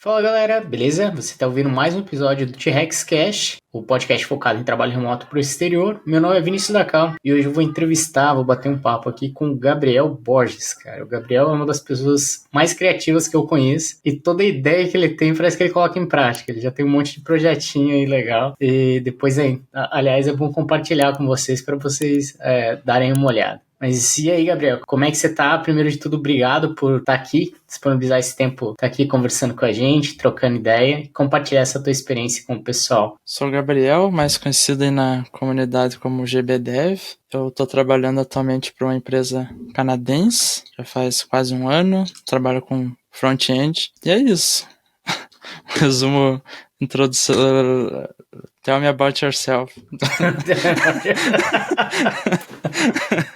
Fala galera, beleza? Você está ouvindo mais um episódio do T-Rex Cash, o podcast focado em trabalho remoto para o exterior. Meu nome é Vinícius Dacal e hoje eu vou bater um papo aqui com o Gabriel Borges, cara. O Gabriel é uma das pessoas mais criativas que eu conheço e toda ideia que ele tem parece que ele coloca em prática. Ele já tem um monte de projetinho aí legal e depois, aliás, é bom compartilhar com vocês para vocês darem uma olhada. Mas e aí, Gabriel, como é que você tá? Primeiro de tudo, obrigado por estar aqui, disponibilizar esse tempo, estar aqui conversando com a gente, trocando ideia e compartilhar essa tua experiência com o pessoal. Sou o Gabriel, mais conhecido aí na comunidade como GBDev. Eu estou trabalhando atualmente para uma empresa canadense, já faz quase um ano, trabalho com front-end, e é isso. Resumo, introdução, tell me about yourself.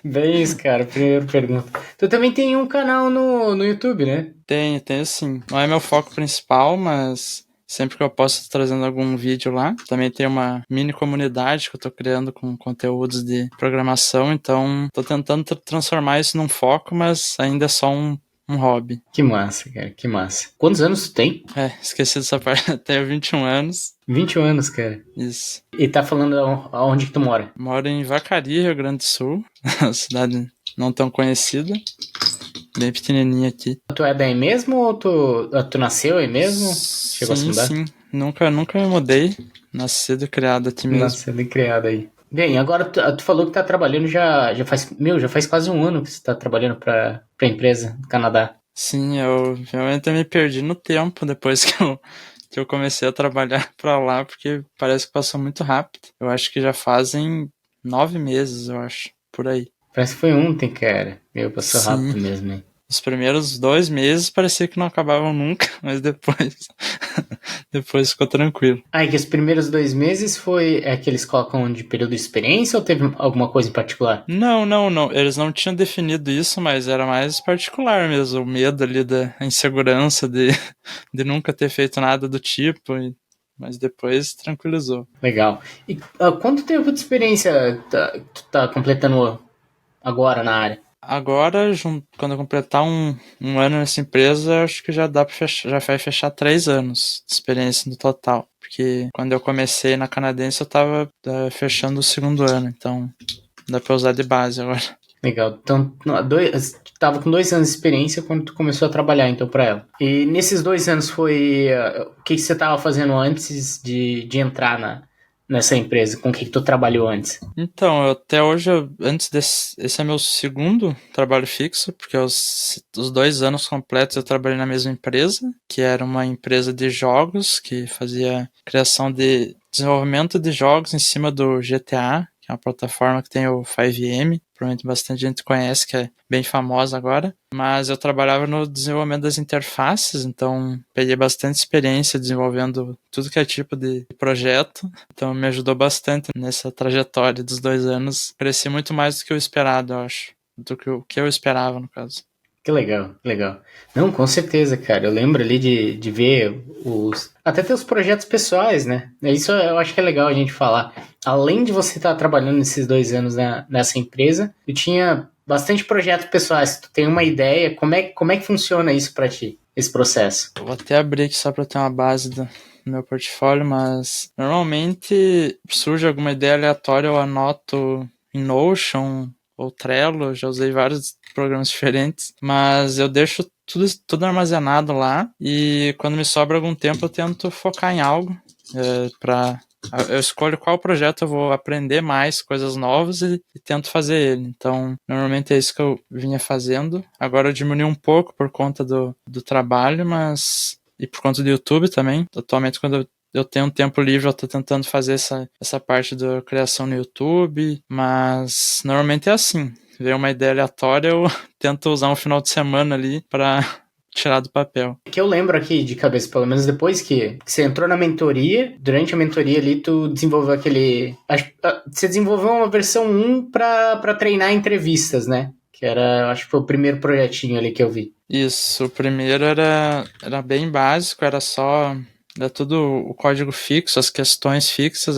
Bem isso, cara, primeira pergunta. Tu também tem um canal no YouTube, né? Tenho sim. Não é meu foco principal, mas sempre que eu posso estou trazendo algum vídeo lá. Também tem uma mini comunidade que eu estou criando com conteúdos de programação, então estou tentando transformar isso num foco, mas ainda é só um hobby. Que massa, cara, que massa. Quantos anos tu tem? Esqueci dessa parte. Tenho 21 anos. 21 anos, cara. Isso. E tá falando aonde que tu mora? Moro em Vacaria, Rio Grande do Sul, uma cidade não tão conhecida, bem pequenininha aqui. Tu é daí mesmo ou tu nasceu aí mesmo? Chegou a se mudar? Sim. Nunca me mudei. Nascido e criado aqui mesmo. Nascido e criado aí. Bem, agora tu falou que tá trabalhando já faz quase um ano que você tá trabalhando pra empresa do Canadá. Sim, eu realmente me perdi no tempo depois que eu comecei a trabalhar pra lá, porque parece que passou muito rápido. Eu acho que já fazem 9 meses, eu acho, por aí. Parece que foi ontem, cara. Passou Sim. rápido mesmo, hein? Os primeiros 2 meses parecia que não acabavam nunca, mas depois ficou tranquilo. E que os primeiros 2 meses foi que eles colocam de período de experiência ou teve alguma coisa em particular? Não. Eles não tinham definido isso, mas era mais particular mesmo. O medo ali da insegurança de nunca ter feito nada do tipo, mas depois tranquilizou. Legal. E quanto tempo de experiência tu tá completando agora na área? Agora, quando eu completar um ano nessa empresa, acho que já dá pra fechar, já vai fechar 3 anos de experiência no total. Porque quando eu comecei na canadense, eu tava fechando o segundo ano, então dá pra usar de base agora. Legal. Então, tu tava com 2 anos de experiência quando tu começou a trabalhar, então, pra ela. E nesses 2 anos foi... o que você tava fazendo antes de entrar nessa empresa? Com o que tu trabalhou antes? Então, até hoje, esse é meu segundo trabalho fixo, porque os 2 anos completos eu trabalhei na mesma empresa, que era uma empresa de jogos, que fazia criação de desenvolvimento de jogos em cima do GTA, que é uma plataforma que tem o 5M, provavelmente bastante gente conhece, que é bem famosa agora. Mas eu trabalhava no desenvolvimento das interfaces, então peguei bastante experiência desenvolvendo tudo que é tipo de projeto. Então me ajudou bastante nessa trajetória dos 2 anos. Cresci muito mais do que eu esperado, eu acho. Do que o que eu esperava, no caso. Que legal, que legal. Não, com certeza, cara. Eu lembro ali de ver até teus projetos pessoais, né? Isso eu acho que é legal a gente falar. Além de você estar trabalhando nesses 2 anos nessa empresa, eu tinha bastante projetos pessoais. Tu tem uma ideia? Como é que funciona isso pra ti, esse processo? Eu vou até abrir aqui só para ter uma base do meu portfólio, mas normalmente surge alguma ideia aleatória, eu anoto em Notion ou Trello, já usei vários programas diferentes, mas eu deixo tudo armazenado lá e quando me sobra algum tempo eu tento focar em algo eu escolho qual projeto eu vou aprender mais coisas novas e tento fazer ele. Então, normalmente é isso que eu vinha fazendo. Agora eu diminui um pouco por conta do trabalho, mas... E por conta do YouTube também. Atualmente, quando eu tenho um tempo livre, eu tô tentando fazer essa parte da criação no YouTube, mas normalmente é assim. Vem uma ideia aleatória, eu tento usar um final de semana ali para tirar do papel. Que eu lembro aqui de cabeça, pelo menos depois que você entrou na mentoria, durante a mentoria ali, tu desenvolveu você desenvolveu uma versão 1 pra treinar entrevistas, né? Que acho que foi o primeiro projetinho ali que eu vi. Isso, o primeiro era bem básico, era tudo o código fixo, as questões fixas,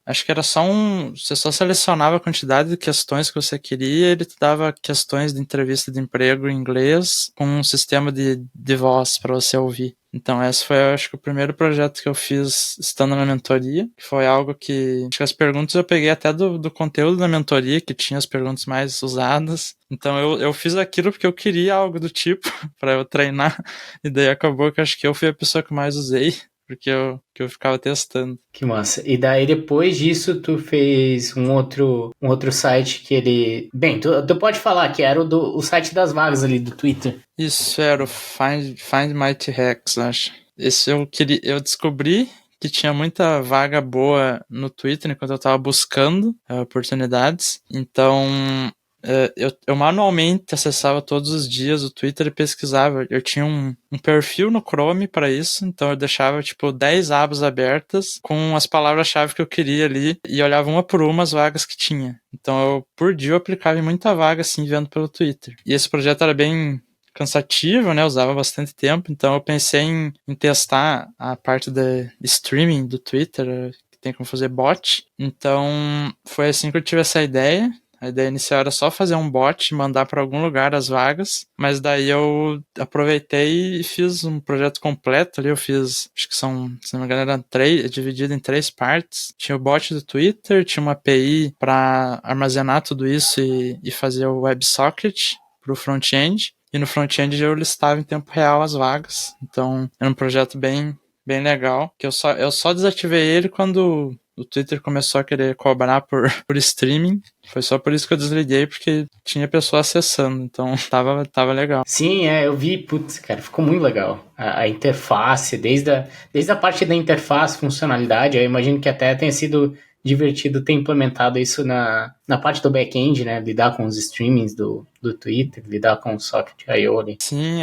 acho que era você só selecionava a quantidade de questões que você queria, ele te dava questões de entrevista de emprego em inglês com um sistema de voz para você ouvir. Então, esse foi, eu acho que, o primeiro projeto que eu fiz estando na mentoria, que foi algo que, acho que as perguntas eu peguei até do conteúdo da mentoria, que tinha as perguntas mais usadas. Então, eu fiz aquilo porque eu queria algo do tipo, para eu treinar, e daí acabou que acho que eu fui a pessoa que mais usei, porque que eu ficava testando. Que massa. E daí depois disso tu fez um outro site que ele... Bem, tu pode falar que era o site das vagas ali do Twitter. Isso era o Find My T-Rex, acho. Esse eu descobri que tinha muita vaga boa no Twitter enquanto eu tava buscando oportunidades. Então, eu manualmente acessava todos os dias o Twitter e pesquisava. Eu tinha um perfil no Chrome para isso, então eu deixava tipo 10 abas abertas com as palavras-chave que eu queria ali e olhava uma por uma as vagas que tinha. Então eu, por dia, eu aplicava em muita vaga assim, vendo pelo Twitter. E esse projeto era bem cansativo, né? Usava bastante tempo, então eu pensei em testar a parte de streaming do Twitter, que tem como fazer bot. Então foi assim que eu tive essa ideia. A ideia inicial era só fazer um bot e mandar para algum lugar as vagas, mas daí eu aproveitei e fiz um projeto completo ali. Eu fiz, acho que são, se não me engano, era dividido em 3 partes. Tinha o bot do Twitter, tinha uma API para armazenar tudo isso e fazer o WebSocket para o front-end. E no front-end eu listava em tempo real as vagas. Então era um projeto bem legal, que eu só desativei ele quando o Twitter começou a querer cobrar por streaming. Foi só por isso que eu desliguei, porque tinha pessoa acessando, então tava legal. Sim, eu vi, putz, cara, ficou muito legal. A interface, desde a parte da interface, funcionalidade, eu imagino que até tenha sido divertido ter implementado isso na parte do back-end, né? Lidar com os streamings do Twitter, lidar com o socket I/O ali. Sim,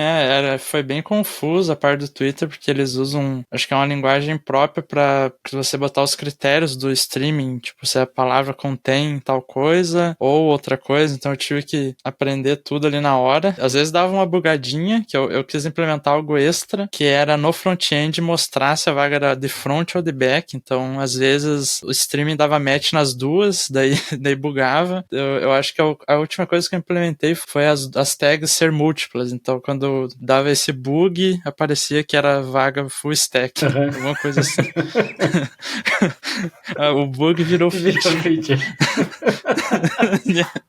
foi bem confuso a parte do Twitter, porque eles usam, acho que é uma linguagem própria para você botar os critérios do streaming, tipo, se a palavra contém tal coisa ou outra coisa, então eu tive que aprender tudo ali na hora. Às vezes dava uma bugadinha, que eu quis implementar algo extra, que era no front-end mostrar se a vaga era de front ou de back, então às vezes o streaming dava match nas duas, daí bugava. Eu acho que a última coisa que eu implementei foi as tags ser múltiplas, então quando dava esse bug, aparecia que era vaga full stack, alguma coisa assim. O bug virou feature.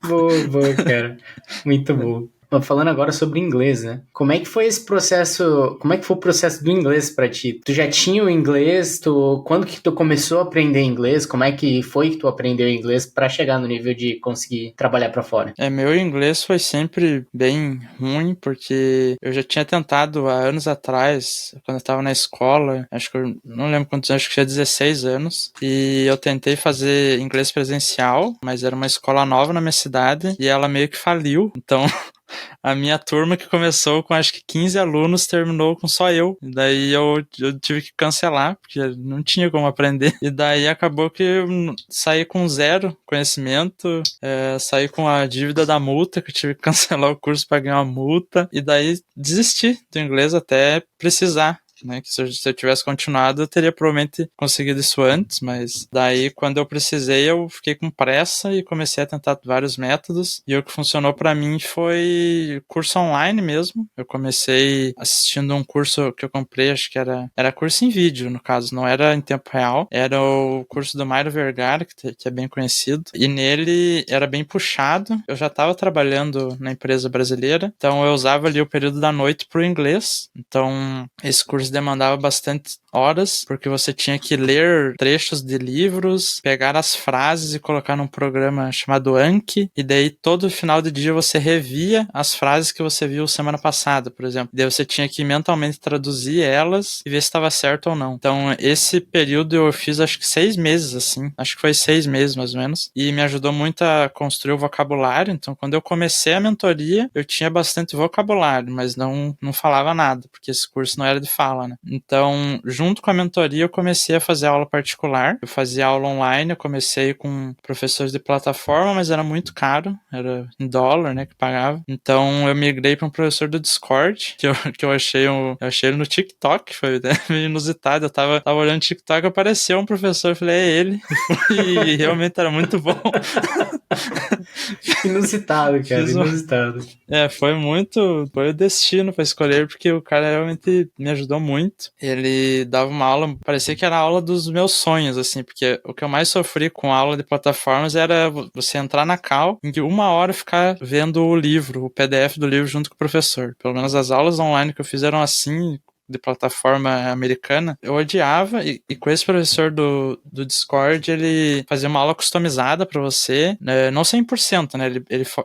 Boa, cara. Muito bom. Falando agora sobre inglês, né? Como é que foi esse processo? Como é que foi o processo do inglês pra ti? Tu já tinha o inglês? Quando que tu começou a aprender inglês? Como é que foi que tu aprendeu inglês pra chegar no nível de conseguir trabalhar pra fora? Meu inglês foi sempre bem ruim, porque eu já tinha tentado há anos atrás, quando eu estava na escola, acho que eu não lembro quantos anos, acho que tinha 16 anos, e eu tentei fazer inglês presencial, mas era uma escola nova na minha cidade, e ela meio que faliu, então a minha turma, que começou com acho que 15 alunos, terminou com só eu. E daí eu tive que cancelar, porque não tinha como aprender. E daí acabou que eu saí com zero conhecimento, saí com a dívida da multa, que eu tive que cancelar o curso para ganhar uma multa. E daí desisti do inglês até precisar. Né, que se eu tivesse continuado, eu teria provavelmente conseguido isso antes, mas daí quando eu precisei, eu fiquei com pressa e comecei a tentar vários métodos, e o que funcionou para mim foi curso online mesmo. Eu comecei assistindo um curso que eu comprei, acho que era curso em vídeo, no caso, não era em tempo real, era o curso do Mário Vergara, que é bem conhecido, e nele era bem puxado. Eu já estava trabalhando na empresa brasileira, então eu usava ali o período da noite pro inglês, então esse curso demandava bastante horas, porque você tinha que ler trechos de livros, pegar as frases e colocar num programa chamado Anki, e daí todo final de dia você revia as frases que você viu semana passada, por exemplo. Daí você tinha que mentalmente traduzir elas e ver se estava certo ou não. Então esse período eu fiz acho que 6 meses, assim, acho que foi 6 meses mais ou menos, e me ajudou muito a construir o vocabulário. Então quando eu comecei a mentoria, eu tinha bastante vocabulário, mas não falava nada, porque esse curso não era de fala, né? Então, junto junto com a mentoria, eu comecei a fazer aula particular. Eu fazia aula online, eu comecei com professores de plataforma, mas era muito caro, era em dólar, né, que pagava. Então eu migrei para um professor do Discord, que eu achei ele no TikTok, foi meio inusitado. Eu tava olhando o TikTok, apareceu um professor, eu falei, é ele. E realmente era muito bom. Inusitado, cara, inusitado. Foi o destino pra escolher, porque o cara realmente me ajudou muito. Ele dava uma aula, parecia que era a aula dos meus sonhos, assim, porque o que eu mais sofri com aula de plataformas era você entrar na call, em que 1 hora ficar vendo o livro, o PDF do livro junto com o professor. Pelo menos as aulas online que eu fiz eram assim, de plataforma americana, eu odiava, e com esse professor do Discord, ele fazia uma aula customizada pra você, né, não 100%, né,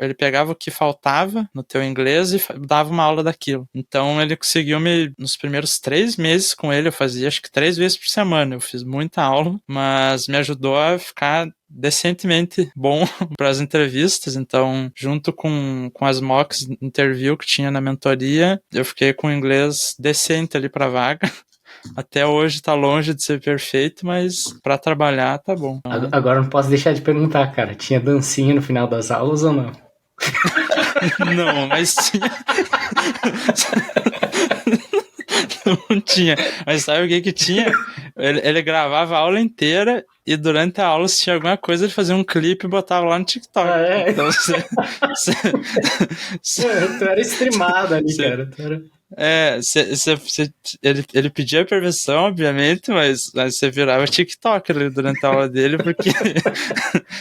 ele pegava o que faltava no teu inglês e dava uma aula daquilo. Então ele conseguiu nos primeiros 3 meses com ele, eu fazia acho que 3 vezes por semana, eu fiz muita aula, mas me ajudou a ficar decentemente bom para as entrevistas. Então, junto com as mocks interview que tinha na mentoria, eu fiquei com inglês decente ali para vaga. Até hoje tá longe de ser perfeito, mas para trabalhar tá bom. Agora não posso deixar de perguntar, cara, tinha dancinha no final das aulas ou não? Não, mas tinha. Não tinha. Mas sabe o que tinha? Ele gravava a aula inteira e durante a aula, se tinha alguma coisa, ele fazia um clipe e botava lá no TikTok. Ah, é? Então Tu era streamado ali, cara. Ele pedia permissão, obviamente, mas você virava TikTok ali durante a aula dele, porque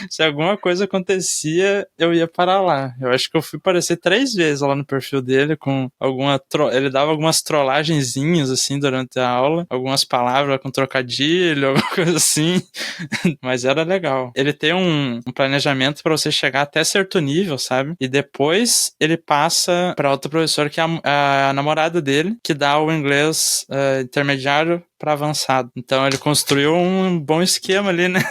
se alguma coisa acontecia, eu ia parar lá. Eu acho que eu fui aparecer 3 vezes lá no perfil dele, com ele dava algumas trollagenzinhas, assim, durante a aula, algumas palavras com trocadilho, alguma coisa assim, mas era legal. Ele tem um planejamento para você chegar até certo nível, sabe? E depois ele passa para outro professor que é a namorada dele, que dá o inglês intermediário para avançado. Então ele construiu um bom esquema ali, né?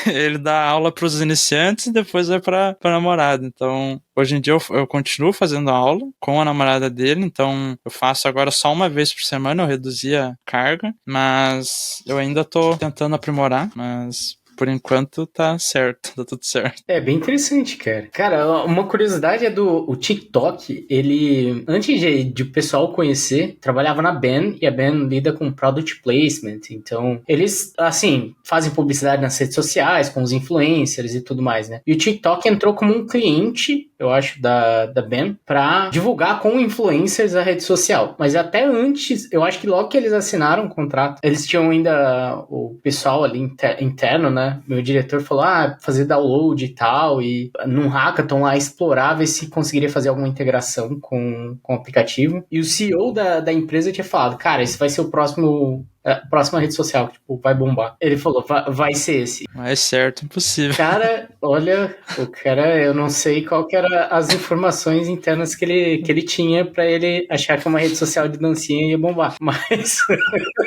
Ele dá aula para os iniciantes e depois vai para namorada. Então, hoje em dia eu continuo fazendo aula com a namorada dele, então eu faço agora só 1 vez por semana, eu reduzi a carga, mas eu ainda tô tentando aprimorar, mas por enquanto tá certo, tá tudo certo. É bem interessante, cara. Cara, uma curiosidade é o TikTok, ele, antes de o pessoal conhecer, trabalhava na Ben, e a Ben lida com product placement, então eles, assim, fazem publicidade nas redes sociais, com os influencers e tudo mais, né? E o TikTok entrou como um cliente, eu acho, da Ben, pra divulgar com influencers a rede social. Mas até antes, eu acho que logo que eles assinaram o contrato, eles tinham ainda o pessoal ali interno, né? Meu diretor falou, fazer download e tal, e num hackathon lá explorar, ver se conseguiria fazer alguma integração com o aplicativo. E o CEO da empresa tinha falado, cara, esse vai ser a próxima rede social que, tipo, vai bombar. Ele falou, vai ser esse. Mas certo, impossível. Cara, olha, o cara, eu não sei qual que era as informações internas que ele tinha pra ele achar que uma rede social de dancinha ia bombar, mas...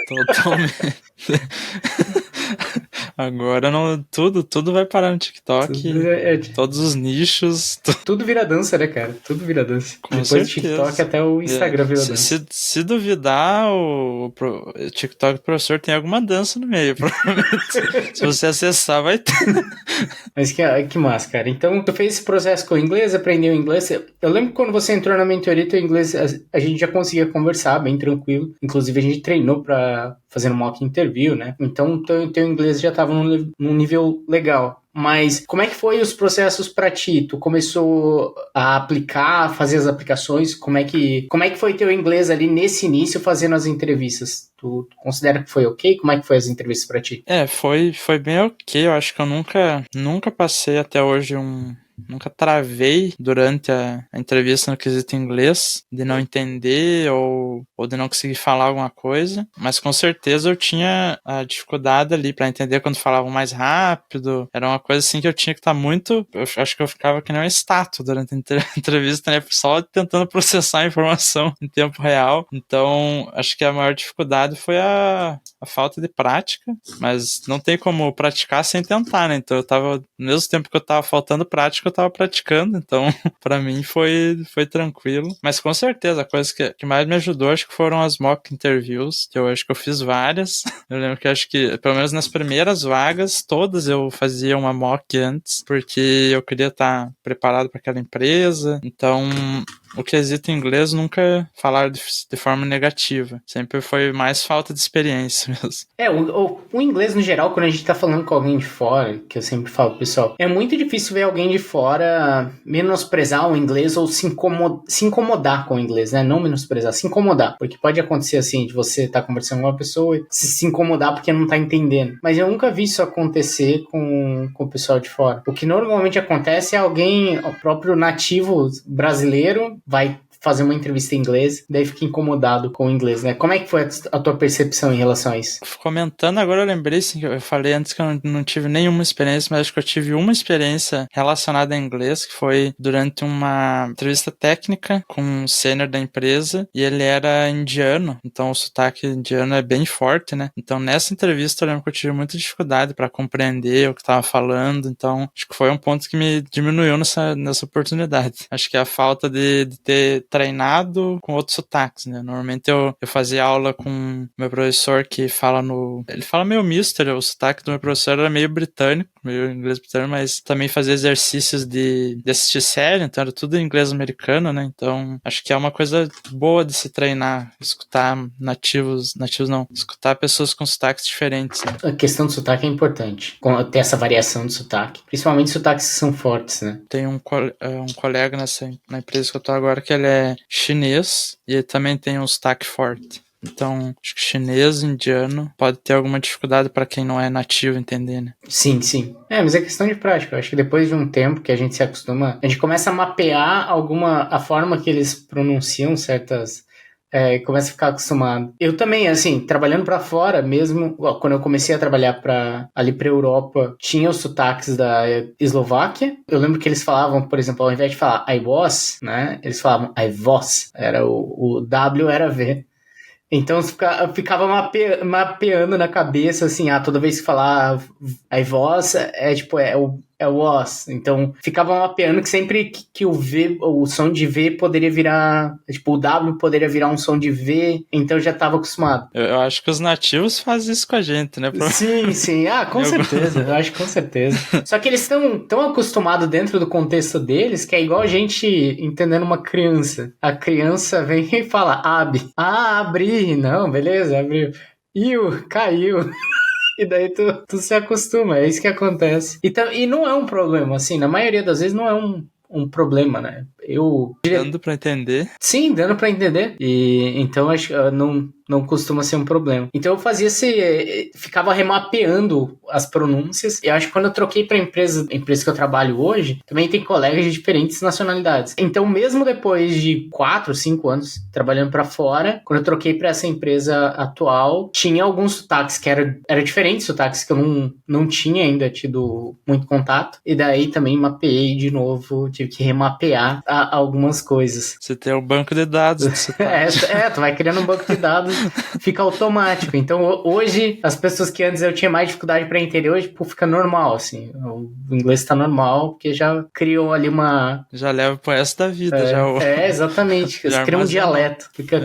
Totalmente. Agora tudo vai parar no TikTok. Todos os nichos. Tudo vira dança, né, cara? Tudo vira dança. Com Depois certeza. do TikTok até o Instagram vira dança. Se duvidar, o TikTok do professor tem alguma dança no meio, provavelmente. Se você acessar, vai ter. Mas que massa, cara. Então, tu fez esse processo com o inglês, aprendeu inglês. Eu lembro que quando você entrou na mentoria, teu inglês, a gente já conseguia conversar bem tranquilo. Inclusive, a gente treinou pra fazer um mock interview, né? Então, teu inglês já tava num nível legal. Mas como é que foi os processos para ti? Tu começou a aplicar, a fazer as aplicações? Como é que foi teu inglês ali nesse início fazendo as entrevistas? Tu considera que foi ok? Como é que foi as entrevistas para ti? Foi bem ok. Eu acho que eu nunca passei até hoje Nunca travei durante a entrevista no quesito inglês, de não entender ou de não conseguir falar alguma coisa, mas com certeza eu tinha a dificuldade ali para entender quando falavam mais rápido. Era uma coisa assim que eu tinha que estar muito... Eu acho que eu ficava que nem uma estátua durante a entrevista, né? Só tentando processar a informação em tempo real. Então, acho que a maior dificuldade foi a falta de prática, mas não tem como praticar sem tentar, né? Então eu tava, no mesmo tempo que eu tava faltando prática, tava praticando, então pra mim foi tranquilo. Mas com certeza, a coisa que mais me ajudou, acho que foram as mock interviews, que eu acho que eu fiz várias. Eu lembro que acho que, pelo menos nas primeiras vagas, todas eu fazia uma mock antes, porque eu queria estar preparado para aquela empresa. Então, o quesito inglês nunca falaram de forma negativa. Sempre foi mais falta de experiência mesmo. O inglês no geral, quando a gente tá falando com alguém de fora, que eu sempre falo pro pessoal, é muito difícil ver alguém de fora menosprezar o inglês ou se incomodar com o inglês, né? Não menosprezar, se incomodar. Porque pode acontecer assim, de você estar conversando com uma pessoa e se incomodar porque não tá entendendo. Mas eu nunca vi isso acontecer com o pessoal de fora. O que normalmente acontece é alguém, o próprio nativo brasileiro, vai fazer uma entrevista em inglês, daí fica incomodado com o inglês, né? Como é que foi a tua percepção em relação a isso? Comentando agora, eu lembrei, assim, que eu falei antes que eu não tive nenhuma experiência, mas acho que eu tive uma experiência relacionada a inglês, que foi durante uma entrevista técnica com um sênior da empresa, e ele era indiano, então o sotaque indiano é bem forte, né? Então nessa entrevista eu lembro que eu tive muita dificuldade para compreender o que estava falando, então acho que foi um ponto que me diminuiu nessa oportunidade. Acho que a falta de ter treinado com outros sotaques, né? Normalmente eu fazia aula com meu professor que fala ele fala meio misto, o sotaque do meu professor era meio britânico, meio inglês britânico, mas também fazia exercícios de assistir série, então era tudo em inglês americano, né? Então acho que é uma coisa boa de se treinar, escutar nativos não, escutar pessoas com sotaques diferentes, né? A questão do sotaque é importante, ter essa variação de sotaque, principalmente sotaques que são fortes, né? Tem um colega na empresa que eu tô agora que ele é chinês e ele também tem um sotaque forte. Então, acho que chinês, indiano, pode ter alguma dificuldade para quem não é nativo entender, né? Sim, sim. Mas é questão de prática. Eu acho que depois de um tempo que a gente se acostuma, a gente começa a mapear a forma que eles pronunciam certas... começa a ficar acostumado. Eu também, assim, trabalhando pra fora, mesmo quando eu comecei a trabalhar ali pra Europa, tinha os sotaques da Eslováquia. Eu lembro que eles falavam, por exemplo, ao invés de falar I was, né, eles falavam I was. Era o W era V. Então ficava mapeando na cabeça, assim, toda vez que falar a voz tipo, é o was. Então ficava mapeando que sempre que o V, o som de V poderia virar, tipo, o W poderia virar um som de V, então eu já estava acostumado. Eu acho que os nativos fazem isso com a gente, né? Sim. Com certeza. Eu acho que com certeza. Só que eles estão tão acostumados dentro do contexto deles que é igual a gente entendendo uma criança. A criança vem e fala, abre. Abri. Não, beleza, abriu. Caiu. E daí tu se acostuma, é isso que acontece. E não é um problema, assim, na maioria das vezes não é um problema, né? Dando pra entender. Sim, dando pra entender. E então acho que não costuma ser um problema. Então eu fazia ficava remapeando as pronúncias. E eu acho que quando eu troquei pra empresa que eu trabalho hoje, também tem colegas de diferentes nacionalidades. Então mesmo depois de 4, 5 anos trabalhando pra fora, quando eu troquei pra essa empresa atual, tinha alguns sotaques que era diferentes, sotaques que eu não tinha ainda tido muito contato. E daí também mapeei de novo, tive que remapear algumas coisas. Você tem um banco de dados de sotaque. Tu vai criando um banco de dados, fica automático. Então hoje, as pessoas que antes eu tinha mais dificuldade para entender, hoje fica normal, assim. O inglês tá normal, porque já criou ali uma... Já leva pro resto da vida, exatamente. Você cria um dialeto. Fica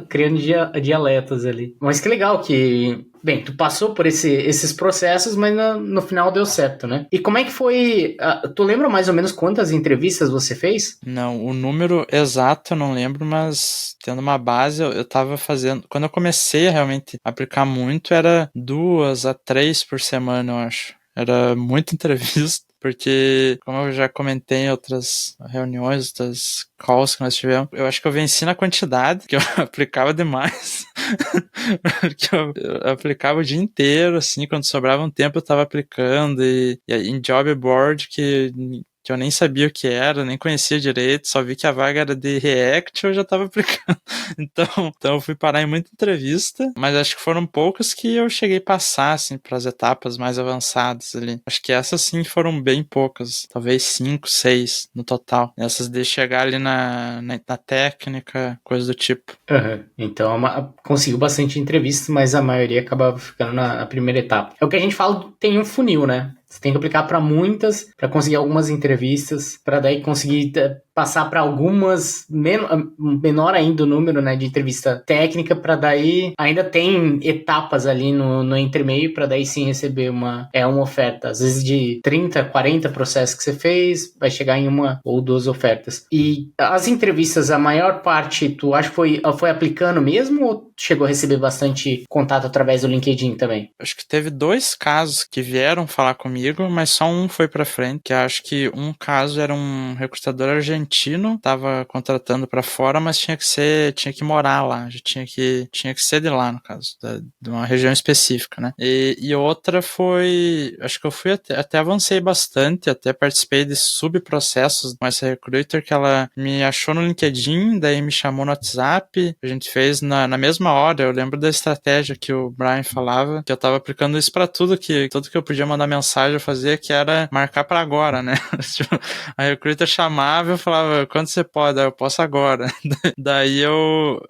criando dialetos ali. Mas que legal que... Bem, tu passou por esses processos, mas no final deu certo, né? E como é que foi... tu lembra mais ou menos quantas entrevistas você fez? Não, o número exato eu não lembro, mas tendo uma base, eu tava fazendo... Quando eu comecei a realmente aplicar muito, era 2 a 3 por semana, eu acho. Era muita entrevista, porque, como eu já comentei em outras reuniões, outras calls que nós tivemos, eu acho que eu venci na quantidade, que eu aplicava demais. Porque eu aplicava o dia inteiro, assim, quando sobrava um tempo eu tava aplicando, e em job board que eu nem sabia o que era, nem conhecia direito, só vi que a vaga era de React e eu já tava aplicando. Então eu fui parar em muita entrevista, mas acho que foram poucas que eu cheguei a passar, assim, pras etapas mais avançadas ali. Acho que essas, sim, foram bem poucas, talvez 5, 6 no total. Essas de chegar ali na técnica, coisa do tipo. Uhum. Então conseguiu bastante entrevistas, mas a maioria acabava ficando na primeira etapa. É o que a gente fala, tem um funil, né? Você tem que aplicar para muitas, para conseguir algumas entrevistas, para daí conseguir passar para algumas, menor ainda o número, né, de entrevista técnica, para daí ainda tem etapas ali no entremeio, para daí sim receber uma oferta. Às vezes de 30, 40 processos que você fez, vai chegar em uma ou duas ofertas. E as entrevistas, a maior parte, tu acha que foi aplicando mesmo, ou chegou a receber bastante contato através do LinkedIn também? Acho que teve 2 casos que vieram falar comigo, mas só um foi pra frente, que acho que um caso era um recrutador argentino, tava contratando pra fora, mas tinha que morar lá, já tinha que ser de lá, no caso, de uma região específica, né? E outra foi, acho que eu fui até avancei bastante, até participei de subprocessos com essa recruiter, que ela me achou no LinkedIn, daí me chamou no WhatsApp, a gente fez na mesma hora. Eu lembro da estratégia que o Brian falava, que eu tava aplicando isso pra tudo que eu podia mandar mensagem eu fazia, que era marcar pra agora, né? Tipo, a recruiter chamava e eu falava, quando você pode? Eu posso agora. Daí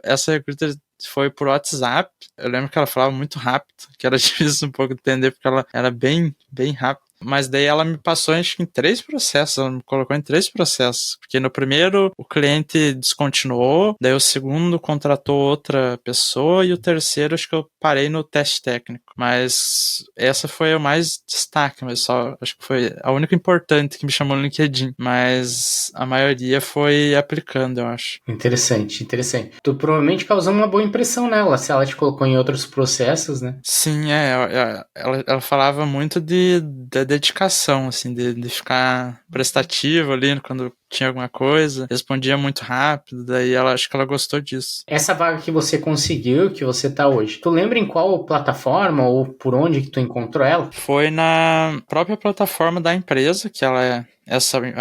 essa recruiter foi por WhatsApp. Eu lembro que ela falava muito rápido, que era difícil um pouco de entender, porque ela era bem, bem rápida. Mas daí ela me passou, acho que em 3 processos, ela me colocou em 3 processos, porque no primeiro o cliente descontinuou, daí o segundo contratou outra pessoa e o terceiro acho que eu parei no teste técnico. Mas essa foi o mais destaque, mas só acho que foi a única importante que me chamou no LinkedIn, mas a maioria foi aplicando, eu acho. Interessante, interessante. Tu provavelmente causou uma boa impressão nela, se ela te colocou em outros processos, né? Sim, ela falava muito da dedicação, assim, de ficar prestativo ali quando tinha alguma coisa, respondia muito rápido, daí acho que ela gostou disso. Essa vaga que você conseguiu, que você tá hoje, tu lembra em qual plataforma ou por onde que tu encontrou ela? Foi na própria plataforma da empresa, que a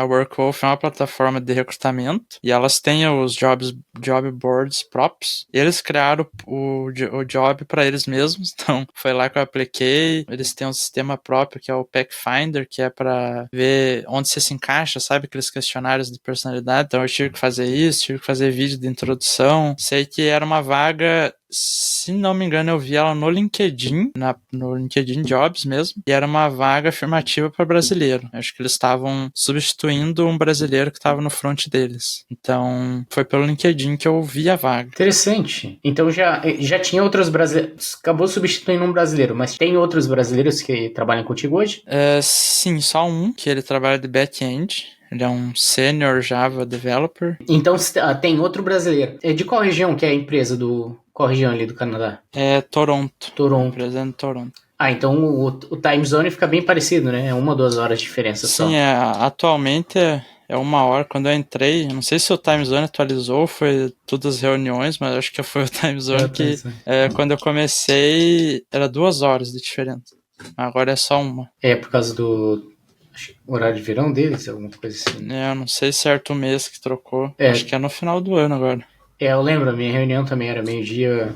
Workwolf é uma plataforma de recrutamento, e elas têm os job boards próprios. Eles criaram o job para eles mesmos, então foi lá que eu apliquei. Eles têm um sistema próprio que é o Pathfinder, que é para ver onde você se encaixa, sabe? Aqueles questionários de personalidade. Então eu tive que fazer isso, tive que fazer vídeo de introdução. Sei que era uma vaga, se não me engano, eu vi ela no LinkedIn, no LinkedIn Jobs mesmo, e era uma vaga afirmativa para brasileiro. Acho que eles estavam substituindo um brasileiro que estava no front deles. Então, foi pelo LinkedIn que eu vi a vaga. Interessante. Então já tinha outros brasileiros, acabou substituindo um brasileiro, mas tem outros brasileiros que trabalham contigo hoje? Sim, só um, que ele trabalha de back-end. Ele é um senior Java developer. Então tem outro brasileiro. De qual região que é a empresa qual região ali do Canadá? É Toronto. Toronto. Empresa em Toronto. Então o time zone fica bem parecido, né? É 1 ou 2 horas de diferença só. Sim, atualmente é 1 hora. Quando eu entrei, não sei se o time zone atualizou, foi todas as reuniões, mas acho que foi o time zone que quando eu comecei era 2 horas de diferença. Agora é só 1. É por causa do horário de verão deles, alguma coisa assim. Eu não sei certo o mês que trocou. Acho que é no final do ano agora. Eu lembro, a minha reunião também era meio-dia,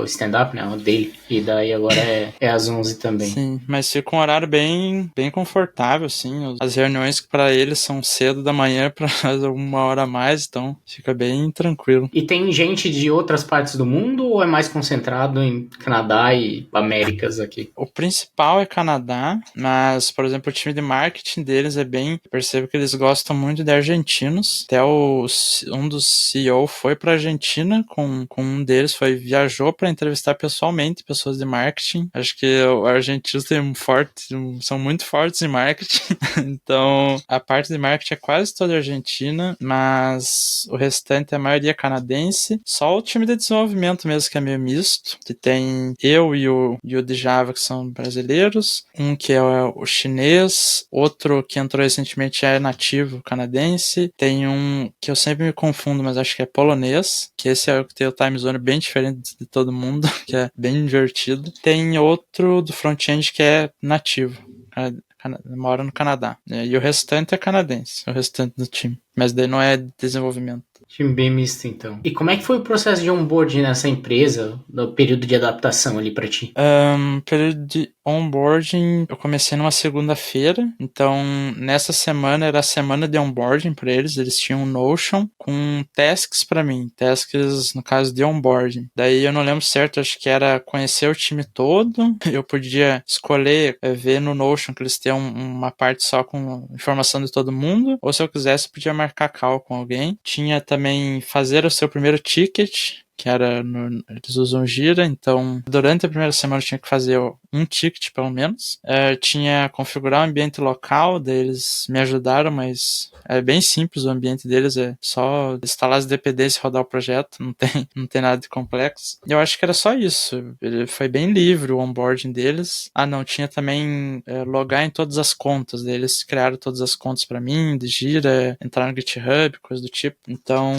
o stand-up, né, o daily, e daí agora é às 11 também. Sim, mas fica um horário bem, bem confortável, assim. As reuniões para eles são cedo da manhã para 1 hora a mais, então fica bem tranquilo. E tem gente de outras partes do mundo ou é mais concentrado em Canadá e Américas aqui? O principal é Canadá, mas, por exemplo, o time de marketing deles é bem... Eu percebo que eles gostam muito de argentinos. Até um dos CEO foi para Argentina com um deles, viajou para entrevistar pessoalmente pessoas de marketing. Acho que os argentinos são muito fortes em marketing. Então, a parte de marketing é quase toda argentina, mas o restante, a maioria é canadense. Só o time de desenvolvimento mesmo que é meio misto, que tem eu e o de Java, que são brasileiros, um que é o chinês, outro que entrou recentemente é nativo canadense, tem um que eu sempre me confundo, mas acho que é polonês, que esse é o que tem o time zone bem diferente de todo mundo, que é bem divertido. Tem outro do front-end que é nativo, mora no Canadá. E o restante é canadense, o restante do time. Mas daí não é desenvolvimento. Time bem misto, então. E como é que foi o processo de onboarding nessa empresa, no período de adaptação ali pra ti? Período de onboarding, eu comecei numa segunda-feira, então nessa semana era a semana de onboarding para eles, eles tinham um Notion com tasks para mim, tasks no caso de onboarding. Daí eu não lembro certo, acho que era conhecer o time todo, eu podia escolher ver no Notion que eles têm uma parte só com informação de todo mundo, ou se eu quisesse eu podia marcar call com alguém. Tinha também fazer o seu primeiro ticket, que era eles usam Gira, então durante a primeira semana eu tinha que fazer um ticket pelo menos. Tinha configurar o ambiente local, daí eles me ajudaram, mas é bem simples o ambiente deles, é só instalar as DPDs e rodar o projeto, não tem nada de complexo. Eu acho que era só isso, ele foi bem livre o onboarding deles. Não, tinha também logar em todas as contas, daí eles criaram todas as contas para mim, de Gira, entrar no GitHub, coisa do tipo. Então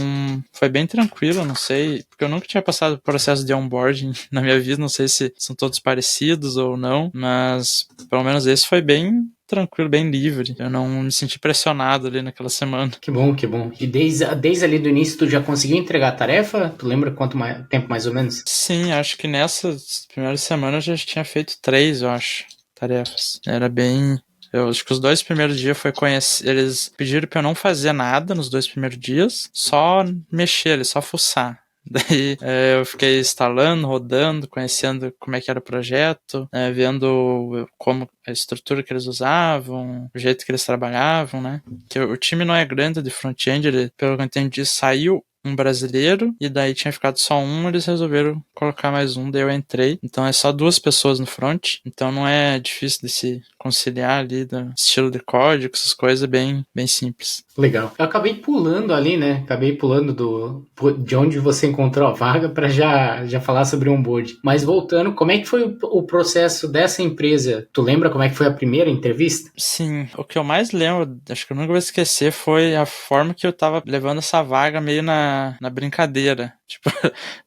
foi bem tranquilo, não sei, porque eu nunca tinha passado por processo de onboarding na minha vida, não sei se são todos parecidos ou não, mas pelo menos esse foi bem tranquilo, bem livre. Eu não me senti pressionado ali naquela semana. Que bom, que bom. E desde ali do início tu já conseguiu entregar a tarefa? Tu lembra quanto tempo mais ou menos? Sim, acho que nessas primeiras semanas eu já tinha feito 3, eu acho, tarefas. Era bem... Eu acho que os 2 primeiros dias foi conhecer. Eles pediram pra eu não fazer nada nos 2 primeiros dias, só mexer, só fuçar. Daí eu fiquei instalando, rodando, conhecendo como é que era o projeto, vendo como a estrutura que eles usavam, o jeito que eles trabalhavam, né? Que o time não é grande de front-end, ele, pelo que eu entendi, saiu um brasileiro, e daí tinha ficado só um, eles resolveram colocar mais um, daí eu entrei. Então é só 2 pessoas no front, então não é difícil de se conciliar ali do estilo de código, essas coisas, bem simples. Legal. Eu acabei pulando ali, né? Acabei pulando de onde você encontrou a vaga para já falar sobre o onboard. Mas voltando, como é que foi o processo dessa empresa? Tu lembra como é que foi a primeira entrevista? Sim, o que eu mais lembro, acho que eu nunca vou esquecer, foi a forma que eu tava levando essa vaga meio na brincadeira. Tipo,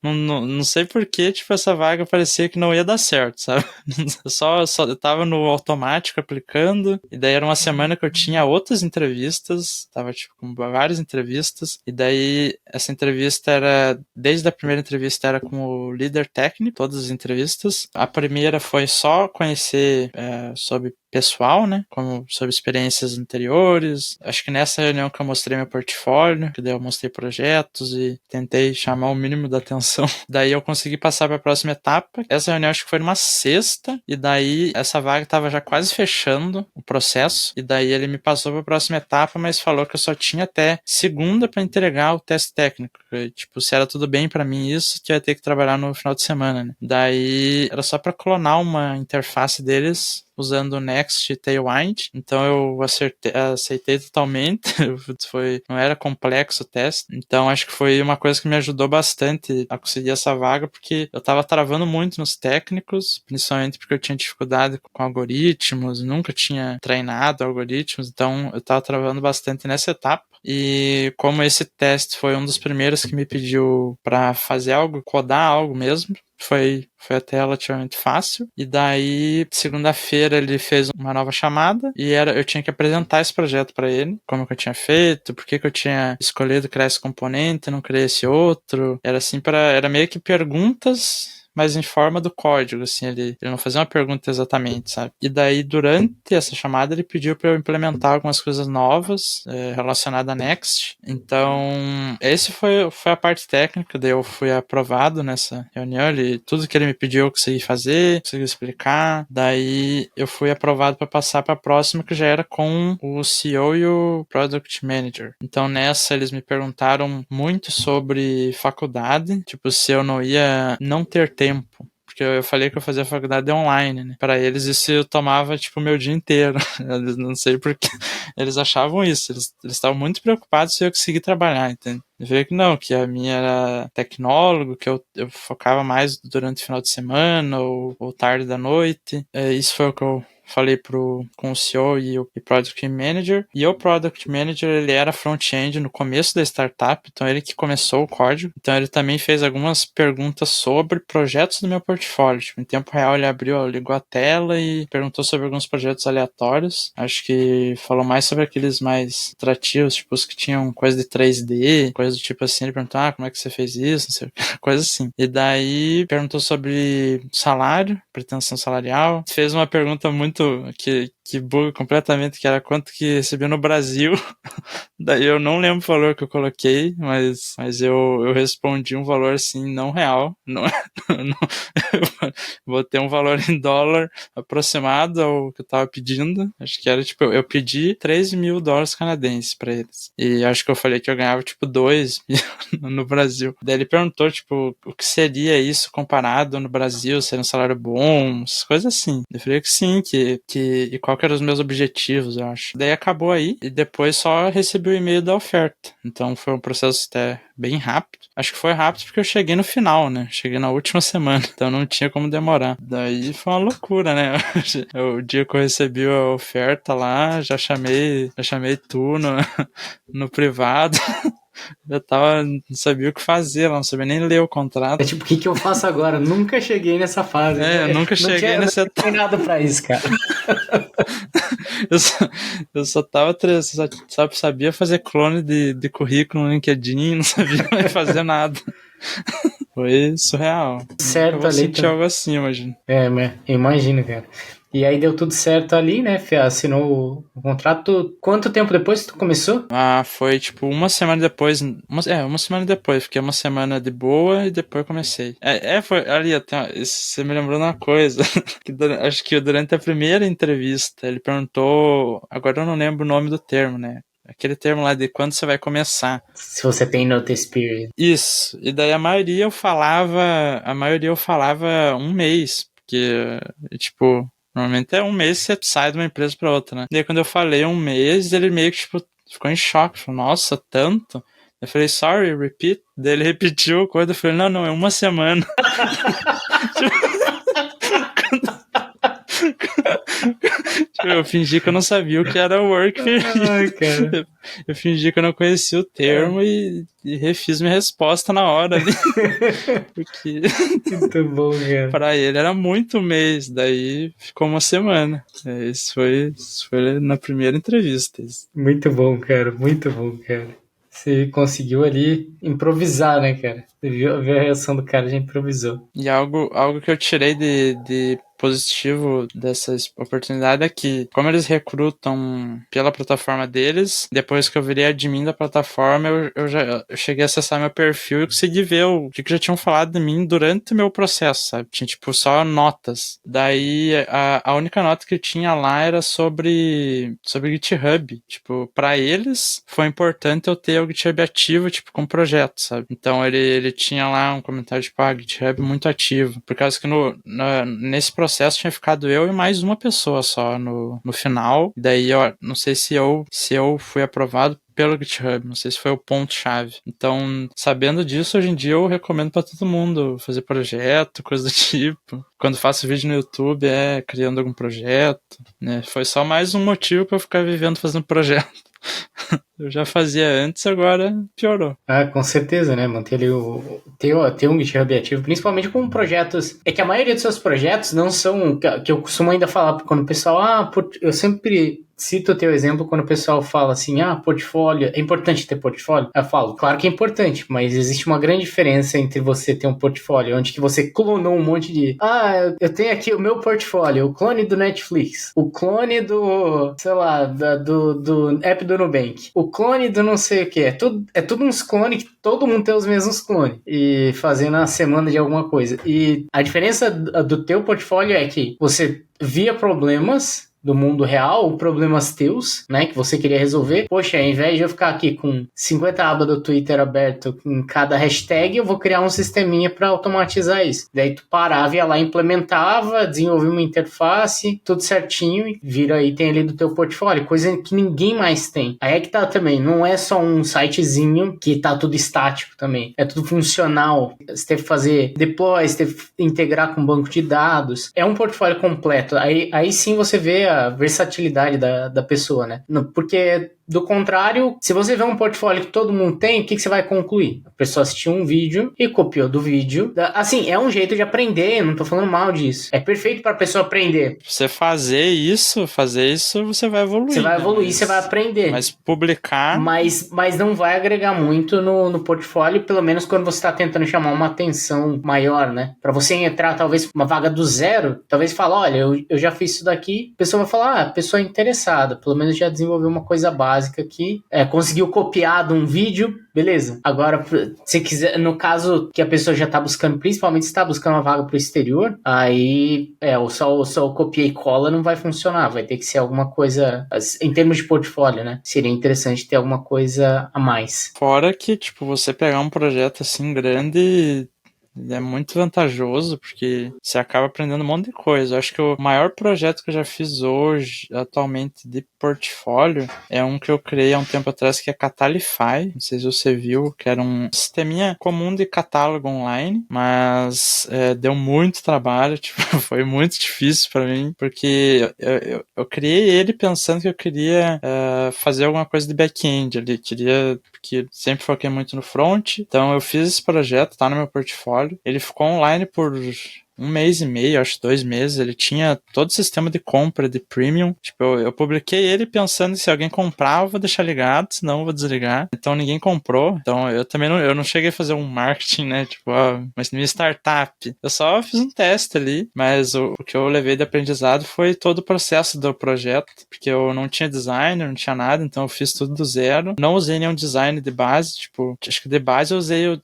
não sei porquê, tipo, essa vaga parecia que não ia dar certo, sabe? Eu tava no automático aplicando, e daí era uma semana que eu tinha outras entrevistas, tava, tipo, com várias entrevistas, e daí essa entrevista era, desde a primeira entrevista era com o líder técnico, todas as entrevistas. A primeira foi só conhecer sobre pessoal, né? Como sobre experiências anteriores. Acho que nessa reunião que eu mostrei meu portfólio, que daí eu mostrei projetos e tentei chamar o mínimo da atenção. Daí eu consegui passar para a próxima etapa. Essa reunião acho que foi numa sexta, e daí essa vaga estava já quase fechando o processo, e daí ele me passou para a próxima etapa, mas falou que eu só tinha até segunda para entregar o teste técnico. Tipo, se era tudo bem para mim isso, que eu ia ter que trabalhar no final de semana, né? Daí era só para clonar uma interface deles usando o Next e Tailwind, então eu aceitei totalmente, não era complexo o teste, então acho que foi uma coisa que me ajudou bastante a conseguir essa vaga, porque eu tava travando muito nos técnicos, principalmente porque eu tinha dificuldade com algoritmos, nunca tinha treinado algoritmos, então eu tava travando bastante nessa etapa. E como esse teste foi um dos primeiros que me pediu para fazer algo, codar algo mesmo, foi até relativamente fácil. E daí, segunda-feira, ele fez uma nova chamada e eu tinha que apresentar esse projeto para ele, como que eu tinha feito, por que eu tinha escolhido criar esse componente, não criei esse outro. Era assim, era meio que perguntas, mas em forma do código, assim, ele não fazia uma pergunta exatamente, sabe? E daí, durante essa chamada, ele pediu para eu implementar algumas coisas novas relacionadas a Next. Então, esse foi a parte técnica, daí eu fui aprovado nessa reunião, tudo que ele me pediu eu consegui fazer, consegui explicar, daí eu fui aprovado para passar para a próxima, que já era com o CEO e o Product Manager. Então, nessa, eles me perguntaram muito sobre faculdade, tipo, se eu não ia não ter tempo, porque eu falei que eu fazia faculdade online, né? Para eles isso eu tomava, tipo, o meu dia inteiro. Eles não sei porque eles achavam isso. Eles estavam muito preocupados se eu conseguir trabalhar, entende? Eu vi que não, que a minha era tecnólogo, que eu focava mais durante o final de semana ou tarde da noite. Isso foi o que eu falei com o CEO e o Product Manager. E o Product Manager, ele era front-end no começo da startup, então ele que começou o código. Então ele também fez algumas perguntas sobre projetos do meu portfólio. Tipo, em tempo real ele ligou a tela e perguntou sobre alguns projetos aleatórios. Acho que falou mais sobre aqueles mais atrativos, tipo os que tinham coisa de 3D, coisa do tipo assim. Ele perguntou, como é que você fez isso? Não sei, coisa assim. E daí perguntou sobre salário, pretensão salarial. Fez uma pergunta muito que buga completamente, que era quanto que recebia no Brasil. Daí eu não lembro o valor que eu coloquei, mas eu respondi um valor assim, não real. Não, não, botei um valor em dólar aproximado ao que eu tava pedindo. Acho que era tipo, eu pedi $3.000 canadenses pra eles. E acho que eu falei que eu ganhava tipo 2 mil no Brasil. Daí ele perguntou, tipo, o que seria isso comparado no Brasil, seria um salário bom, coisas assim. Eu falei que sim, e qual que eram os meus objetivos, eu acho. Daí acabou aí, e depois só recebi o e-mail da oferta. Então foi um processo até bem rápido. Acho que foi rápido porque eu cheguei no final, né? Cheguei na última semana, então não tinha como demorar. Daí foi uma loucura, né? O dia que eu recebi a oferta lá, já chamei tu no privado. Não sabia o que fazer, não sabia nem ler o contrato. É tipo, o que eu faço agora? Nunca cheguei nessa fase. Eu nunca cheguei nessa etapa. Não tinha nada pra isso, cara. eu só tava, só sabia fazer clone de currículo no LinkedIn, não sabia mais fazer nada. Foi surreal. Certo, eu vou ali sentir algo assim, imagino. Imagino, cara. E aí deu tudo certo ali, né? Assinou o contrato. Quanto tempo depois tu começou? Foi tipo uma semana depois. Uma semana depois. Fiquei uma semana de boa e depois comecei. Foi ali, você me lembrou uma coisa. Acho que durante a primeira entrevista ele perguntou. Agora eu não lembro o nome do termo, né? Aquele termo lá de quando você vai começar. Se você tem notice period. Isso. E daí a maioria eu falava um mês. Porque, tipo, normalmente é um mês que você sai de uma empresa pra outra, né? Daí quando eu falei um mês, ele meio que, tipo, ficou em choque. Falou, nossa, tanto? Eu falei, sorry, repeat. Daí ele repetiu a coisa. Eu falei, não, é uma semana. Eu fingi que eu não sabia o que era work permit. Eu fingi que eu não conhecia o termo e refiz minha resposta na hora ali. Porque muito bom, cara. Pra ele era muito mês, daí ficou uma semana. Isso foi na primeira entrevista. Muito bom, cara. Muito bom, cara. Você conseguiu ali improvisar, né, cara? Você viu a reação do cara, já improvisou. E algo que eu tirei de positivo dessa oportunidade é que, como eles recrutam pela plataforma deles, depois que eu virei admin da plataforma, eu cheguei a acessar meu perfil e consegui ver o que já tinham falado de mim durante o meu processo, sabe? Tinha, tipo, só notas. Daí, a única nota que tinha lá era sobre GitHub. Tipo, pra eles, foi importante eu ter o GitHub ativo, tipo, com projeto, sabe? Então, ele tinha lá um comentário, tipo, GitHub muito ativo. Por causa que nesse processo tinha ficado eu e mais uma pessoa só no final. Daí eu não sei se eu fui aprovado pelo GitHub, não sei se foi o ponto-chave. Então, sabendo disso, hoje em dia eu recomendo pra todo mundo fazer projeto, coisa do tipo. Quando faço vídeo no YouTube, criando algum projeto, né? Foi só mais um motivo pra eu ficar vivendo fazendo projeto. Eu já fazia antes, agora piorou. Com certeza, né? Manter ali ter um GitHub ativo, principalmente com projetos. É que a maioria dos seus projetos não são. Que eu costumo ainda falar quando o pessoal. Eu sempre cito o teu exemplo quando o pessoal fala assim, portfólio, é importante ter portfólio? Eu falo, claro que é importante, mas existe uma grande diferença entre você ter um portfólio, onde que você clonou um monte de, eu tenho aqui o meu portfólio, o clone do Netflix, o clone do, sei lá, do app do Nubank, o clone do não sei o que, é tudo uns clones que todo mundo tem os mesmos clones, e fazendo a semana de alguma coisa. E a diferença do teu portfólio é que você via problemas do mundo real, problemas teus, né, que você queria resolver. Poxa, ao invés de eu ficar aqui com 50 abas do Twitter aberto em cada hashtag, eu vou criar um sisteminha para automatizar isso. Daí tu parava, ia lá, implementava, desenvolvia uma interface, tudo certinho, e vira item ali do teu portfólio, coisa que ninguém mais tem. Aí é que tá também, não é só um sitezinho que tá tudo estático também, é tudo funcional. Você teve que fazer deploy, você teve que integrar com banco de dados, é um portfólio completo. Aí sim você vê a versatilidade da pessoa, né? Porque do contrário, se você vê um portfólio que todo mundo tem, o que você vai concluir? A pessoa assistiu um vídeo e copiou do vídeo. Assim, é um jeito de aprender, não tô falando mal disso. É perfeito pra pessoa aprender. Você fazer isso, você vai evoluir. Você vai evoluir, você vai aprender. Mas publicar... Mas não vai agregar muito no portfólio, pelo menos quando você tá tentando chamar uma atenção maior, né? Pra você entrar, talvez, uma vaga do zero, talvez falar, olha, eu já fiz isso daqui. A pessoa vai falar, a pessoa é interessada, pelo menos já desenvolveu uma coisa básica aqui, conseguiu copiar de um vídeo, beleza. Agora, se quiser, no caso que a pessoa já tá buscando, principalmente se tá buscando uma vaga pro exterior, aí só o copia e cola não vai funcionar, vai ter que ser alguma coisa, em termos de portfólio, né? Seria interessante ter alguma coisa a mais. Fora que, tipo, você pegar um projeto assim grande... é muito vantajoso, porque você acaba aprendendo um monte de coisa. Eu acho que o maior projeto que eu já fiz hoje, atualmente, de portfólio, é um que eu criei há um tempo atrás, que é Catalify. Não sei se você viu, que era um sisteminha comum de catálogo online, mas deu muito trabalho, tipo, foi muito difícil pra mim, porque eu criei ele pensando que eu queria fazer alguma coisa de back-end ali, porque sempre foquei muito no front, então eu fiz esse projeto, tá no meu portfólio. Ele ficou online por 1 mês e meio, acho 2 meses. Ele tinha todo o sistema de compra de premium. Tipo, eu publiquei ele pensando que se alguém comprar, eu vou deixar ligado, senão eu vou desligar. Então ninguém comprou. Então eu também não cheguei a fazer um marketing, né? Tipo, mas minha startup. Eu só fiz um teste ali, mas o que eu levei de aprendizado foi todo o processo do projeto, porque eu não tinha designer, não tinha nada, então eu fiz tudo do zero. Não usei nenhum design de base, tipo, acho que de base eu usei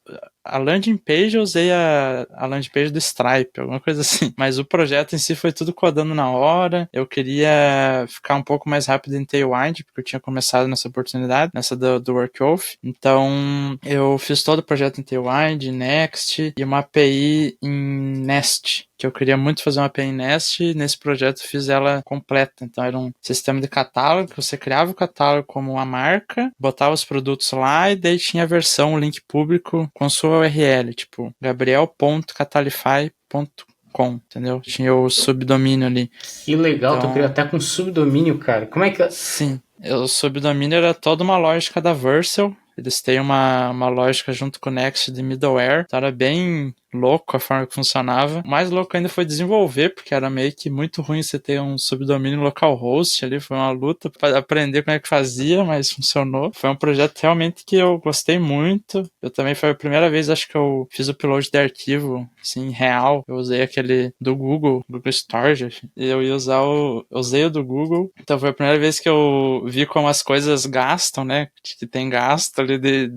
a landing page, eu usei a landing page do Stripe, alguma coisa assim. Mas o projeto em si foi tudo codando na hora. Eu queria ficar um pouco mais rápido em Tailwind, porque eu tinha começado nessa oportunidade, nessa do Workoff. Então, eu fiz todo o projeto em Tailwind, Next e uma API em Nest, que eu queria muito fazer uma API em Nest, e nesse projeto fiz ela completa. Então era um sistema de catálogo, que você criava o catálogo como uma marca, botava os produtos lá, e daí tinha a versão, o link público com sua URL, tipo gabriel.catalify.com, entendeu? Tinha o subdomínio ali. Que legal, então, tu criou até com subdomínio, cara. Como é que... Sim, o subdomínio era toda uma lógica da Vercel. Eles têm uma lógica junto com o Next de middleware. Então era bem louco a forma que funcionava. O mais louco ainda foi desenvolver, porque era meio que muito ruim você ter um subdomínio localhost ali. Foi uma luta para aprender como é que fazia, mas funcionou. Foi um projeto realmente que eu gostei muito. Eu também foi a primeira vez, acho que eu fiz o upload de arquivo, assim, real. Eu usei aquele do Google Storage. E eu ia usar eu usei o do Google. Então foi a primeira vez que eu vi como as coisas gastam, né? Que tem gasto ali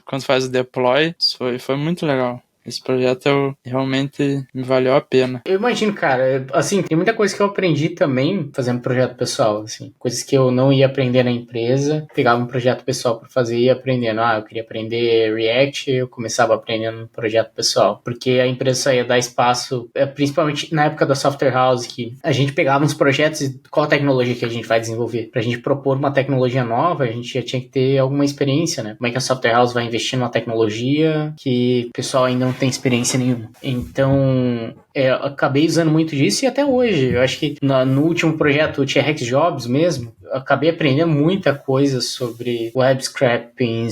quando faz o deploy. Foi muito legal. Esse projeto realmente me valeu a pena. Eu imagino, cara, assim, tem muita coisa que eu aprendi também fazendo projeto pessoal, assim, coisas que eu não ia aprender na empresa, pegava um projeto pessoal para fazer e ia aprendendo. Eu queria aprender React, eu começava aprendendo no projeto pessoal, porque a empresa só ia dar espaço, principalmente na época da Software House, que a gente pegava uns projetos e qual tecnologia que a gente vai desenvolver. Pra gente propor uma tecnologia nova, a gente já tinha que ter alguma experiência, né? Como é que a Software House vai investir numa tecnologia que o pessoal ainda não tem experiência nenhuma. Então, eu acabei usando muito disso e até hoje. Eu acho que no último projeto, o T-Rex Jobs mesmo, eu acabei aprendendo muita coisa sobre web scraping,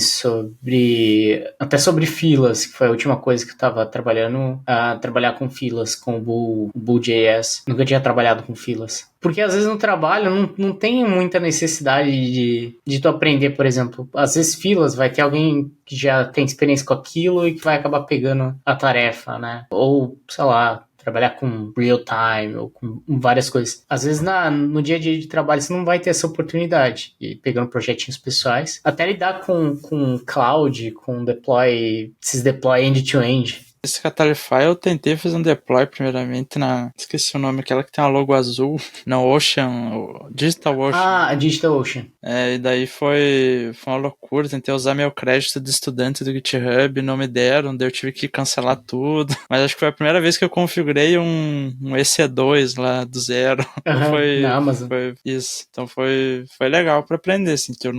até sobre filas, que foi a última coisa que eu estava trabalhando, trabalhar com filas, com o Bull.js. Nunca tinha trabalhado com filas. Porque às vezes no trabalho não tem muita necessidade de tu aprender, por exemplo. Às vezes filas vai ter alguém que já tem experiência com aquilo e que vai acabar pegando a tarefa, né? Ou, sei lá, trabalhar com real time ou com várias coisas. Às vezes no dia a dia de trabalho você não vai ter essa oportunidade. E pegando projetinhos pessoais. Até lidar com cloud, com esses deploy end-to-end. Esse Catalify eu tentei fazer um deploy primeiramente esqueci o nome, aquela que tem uma logo azul, no Ocean, Digital Ocean. A DigitalOcean. E daí foi uma loucura, tentei usar meu crédito de estudante do GitHub, não me deram, daí eu tive que cancelar tudo. Mas acho que foi a primeira vez que eu configurei um EC2 lá do zero. Então Na Amazon. foi isso. Então foi legal pra aprender, assim, que eu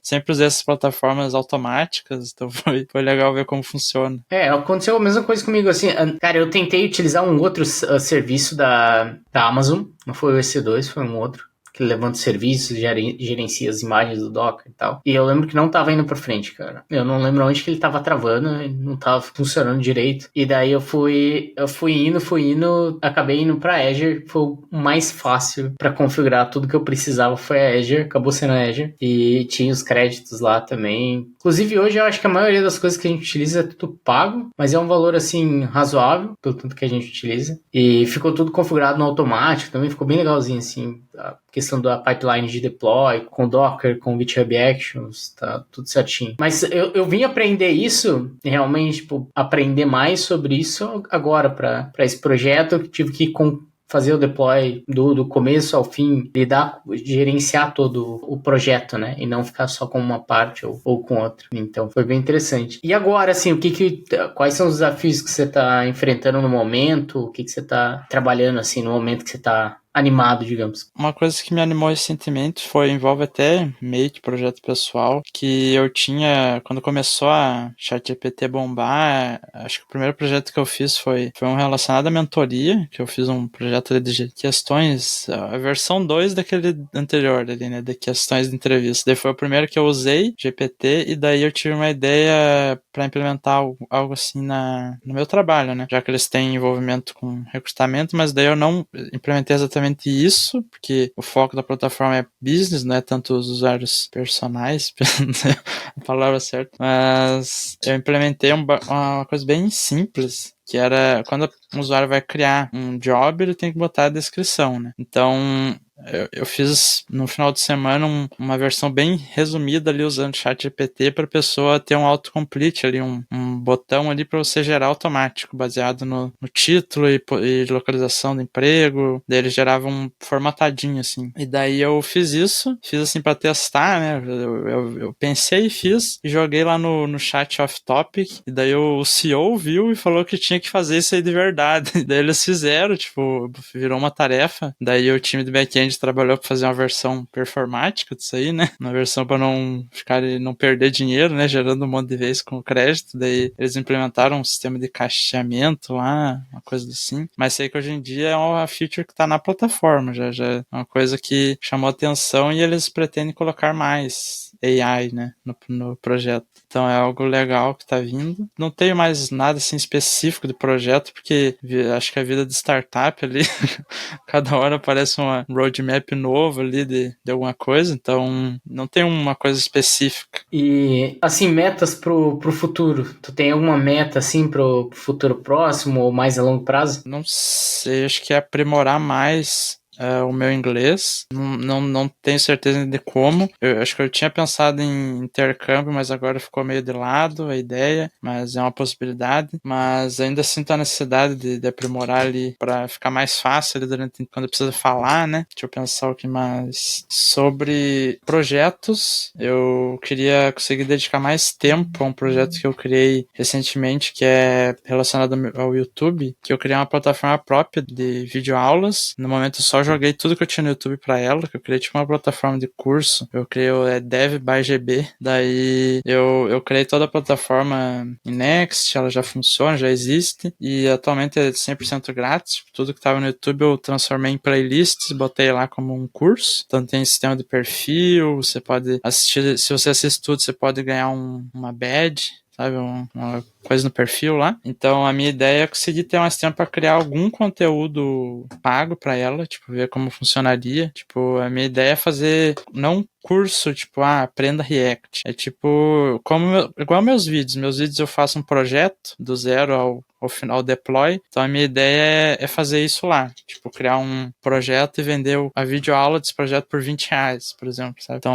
sempre usei essas plataformas automáticas, então foi legal ver como funciona. Aconteceu a mesma coisa comigo, assim, cara, eu tentei utilizar um outro serviço da Amazon, não foi o EC2, foi um outro, que levanta serviços, gerencia as imagens do Docker e tal. E eu lembro que não tava indo pra frente, cara. Eu não lembro onde que ele tava travando, não tava funcionando direito. E daí eu fui indo, acabei indo pra Azure, foi o mais fácil pra configurar tudo que eu precisava, foi a Azure, acabou sendo a Azure. E tinha os créditos lá também. Inclusive hoje eu acho que a maioria das coisas que a gente utiliza é tudo pago, mas é um valor assim razoável, pelo tanto que a gente utiliza. E ficou tudo configurado no automático, também ficou bem legalzinho assim. A questão da pipeline de deploy, com Docker, com GitHub Actions, tá tudo certinho. Mas eu vim aprender isso, realmente, tipo, aprender mais sobre isso agora para esse projeto. Eu tive que fazer o deploy do começo ao fim, gerenciar todo o projeto, né? E não ficar só com uma parte ou com outra. Então, foi bem interessante. E agora, assim, quais são os desafios que você está enfrentando no momento? O que você está trabalhando, assim, no momento que você está animado, digamos? Uma coisa que me animou recentemente envolve até meio que projeto pessoal, que eu tinha, quando começou a ChatGPT bombar, acho que o primeiro projeto que eu fiz foi um relacionado à mentoria, que eu fiz um projeto de questões, a versão 2 daquele anterior ali, né, de questões de entrevista. Daí foi o primeiro que eu usei, GPT, e daí eu tive uma ideia para implementar algo assim no meu trabalho, né, já que eles têm envolvimento com recrutamento, mas daí eu não implementei exatamente isso, porque o foco da plataforma é business, não é tanto os usuários personais, a palavra certa, mas eu implementei uma coisa bem simples, que era quando um usuário vai criar um job, ele tem que botar a descrição, né? Então, eu fiz no final de semana uma versão bem resumida ali usando o ChatGPT para a pessoa ter um autocomplete ali, um botão ali para você gerar automático, baseado no título e localização do emprego. Daí ele gerava um formatadinho assim. E daí eu fiz assim para testar, né? Eu pensei e fiz e joguei lá no chat off-topic. E daí o CEO viu e falou que tinha que fazer isso aí de verdade. E daí eles fizeram, tipo, virou uma tarefa. Daí o time do back-end trabalhou para fazer uma versão performática disso aí, né? Uma versão para não perder dinheiro, né? Gerando um monte de vezes com crédito. Daí eles implementaram um sistema de cacheamento lá, uma coisa assim. Mas sei que hoje em dia é uma feature que tá na plataforma, já é uma coisa que chamou atenção e eles pretendem colocar mais AI, né, no projeto. Então é algo legal que tá vindo. Não tenho mais nada assim específico de projeto, porque acho que a vida de startup ali, cada hora aparece uma roadmap novo ali de alguma coisa, então não tem uma coisa específica. E, assim, metas pro futuro? Tu tem alguma meta, assim, pro futuro próximo ou mais a longo prazo? Não sei, acho que é aprimorar mais o meu inglês. Não tenho certeza de como. Eu acho que eu tinha pensado em intercâmbio, mas agora ficou meio de lado a ideia, mas é uma possibilidade. Mas ainda sinto a necessidade de aprimorar ali para ficar mais fácil ali quando eu preciso falar, né? Deixa eu pensar o que mais. Sobre projetos, eu queria conseguir dedicar mais tempo a um projeto que eu criei recentemente, que é relacionado ao YouTube, que eu criei uma plataforma própria de videoaulas. No momento eu só joguei tudo que eu tinha no YouTube pra ela, que eu criei tipo uma plataforma de curso. Eu criei o Dev by GB. Daí eu criei toda a plataforma em Next, ela já funciona, já existe. E atualmente é 100% grátis. Tudo que tava no YouTube eu transformei em playlists, botei lá como um curso. Então tem sistema de perfil, você pode assistir, se você assiste tudo, você pode ganhar uma badge, sabe, uma coisa no perfil lá. Então a minha ideia é conseguir ter mais tempo para criar algum conteúdo pago para ela, tipo, ver como funcionaria. Tipo, a minha ideia é fazer não curso, tipo, aprenda React. É tipo, igual meus vídeos. Meus vídeos eu faço um projeto do zero ao final deploy. Então a minha ideia é fazer isso lá. Tipo, criar um projeto e vender a videoaula desse projeto por R$20, por exemplo, sabe? Então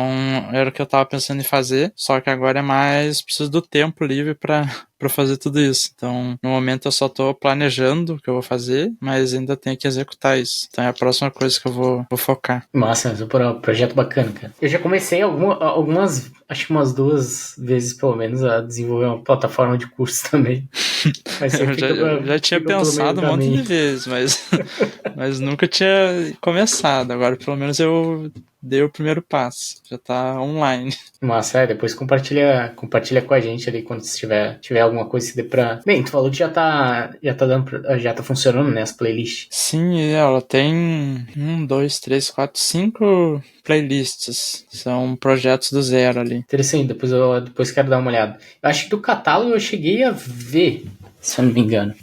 era o que eu tava pensando em fazer, só que agora é mais preciso do tempo livre para para fazer tudo isso. Então, no momento eu só tô planejando o que eu vou fazer, mas ainda tenho que executar isso. Então é a próxima coisa que eu vou focar. Massa, super um projeto bacana, cara. Eu já comecei algumas, acho que umas 2 vezes pelo menos, a desenvolver uma plataforma de curso também. Mas Eu sempre já tinha fica pelo meio do pensado um monte de caminho. vezes, mas nunca tinha começado. Agora, pelo menos, eu dei o primeiro passo. Já tá online. Massa, depois compartilha com a gente ali quando tiver alguma coisa que dê pra... Bem, tu falou que já tá funcionando, né, as playlists. Sim, ela tem 5 playlists. São projetos do zero ali. Interessante, depois quero dar uma olhada. Eu acho que do catálogo eu cheguei a ver, se eu não me engano.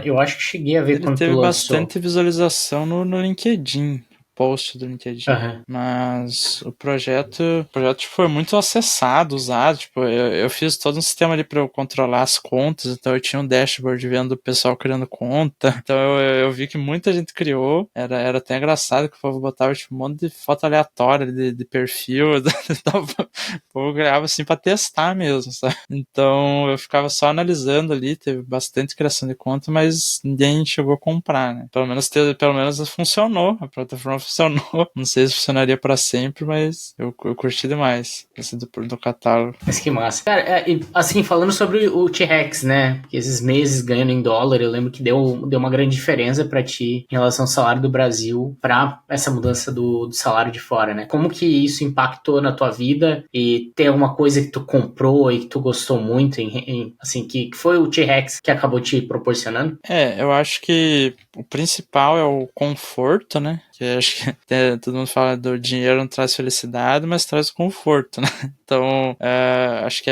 Eu acho que cheguei a ver Ele quando tu teve lançou. bastante visualização no LinkedIn, post do LinkedIn. Aham. Mas o projeto tipo, foi muito acessado, usado. Tipo, eu fiz todo um sistema ali para eu controlar as contas, então eu tinha um dashboard vendo o pessoal criando conta. Então eu vi que muita gente criou. Era até engraçado que o povo botava tipo, um monte de foto aleatória de perfil. Então, o povo criava assim para testar mesmo, sabe? Então eu ficava só analisando ali, teve bastante criação de conta, mas ninguém chegou a comprar, né? Pelo menos funcionou, a plataforma funcionou. Não sei se funcionaria para sempre, mas eu curti demais esse do catálogo. Mas que massa. Cara, e, assim, falando sobre o T-Rex, né? Porque esses meses ganhando em dólar, eu lembro que deu uma grande diferença pra ti em relação ao salário do Brasil pra essa mudança do salário de fora, né? Como que isso impactou na tua vida? E tem alguma coisa que tu comprou e que tu gostou muito, assim, que foi o T-Rex que acabou te proporcionando? Eu acho que o principal é o conforto, né? Que eu acho que todo mundo fala do dinheiro não traz felicidade, mas traz conforto, né? Então, acho que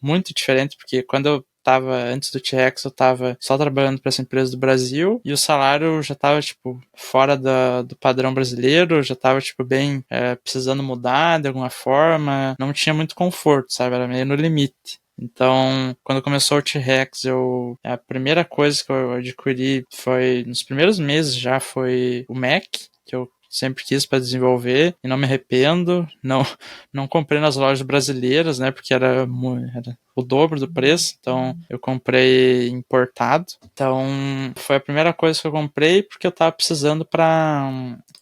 muito diferente, porque quando eu tava, antes do T-Rex, eu tava só trabalhando para essa empresa do Brasil e o salário já tava, tipo, fora do padrão brasileiro, já tava, tipo, bem precisando mudar de alguma forma, não tinha muito conforto, sabe? Era meio no limite. Então, quando começou o T-Rex, a primeira coisa que eu adquiri foi, nos primeiros meses já, foi o Mac, que eu sempre quis para desenvolver e não me arrependo. Não comprei nas lojas brasileiras, né, porque era o dobro do preço, então eu comprei importado. Então, foi a primeira coisa que eu comprei porque eu tava precisando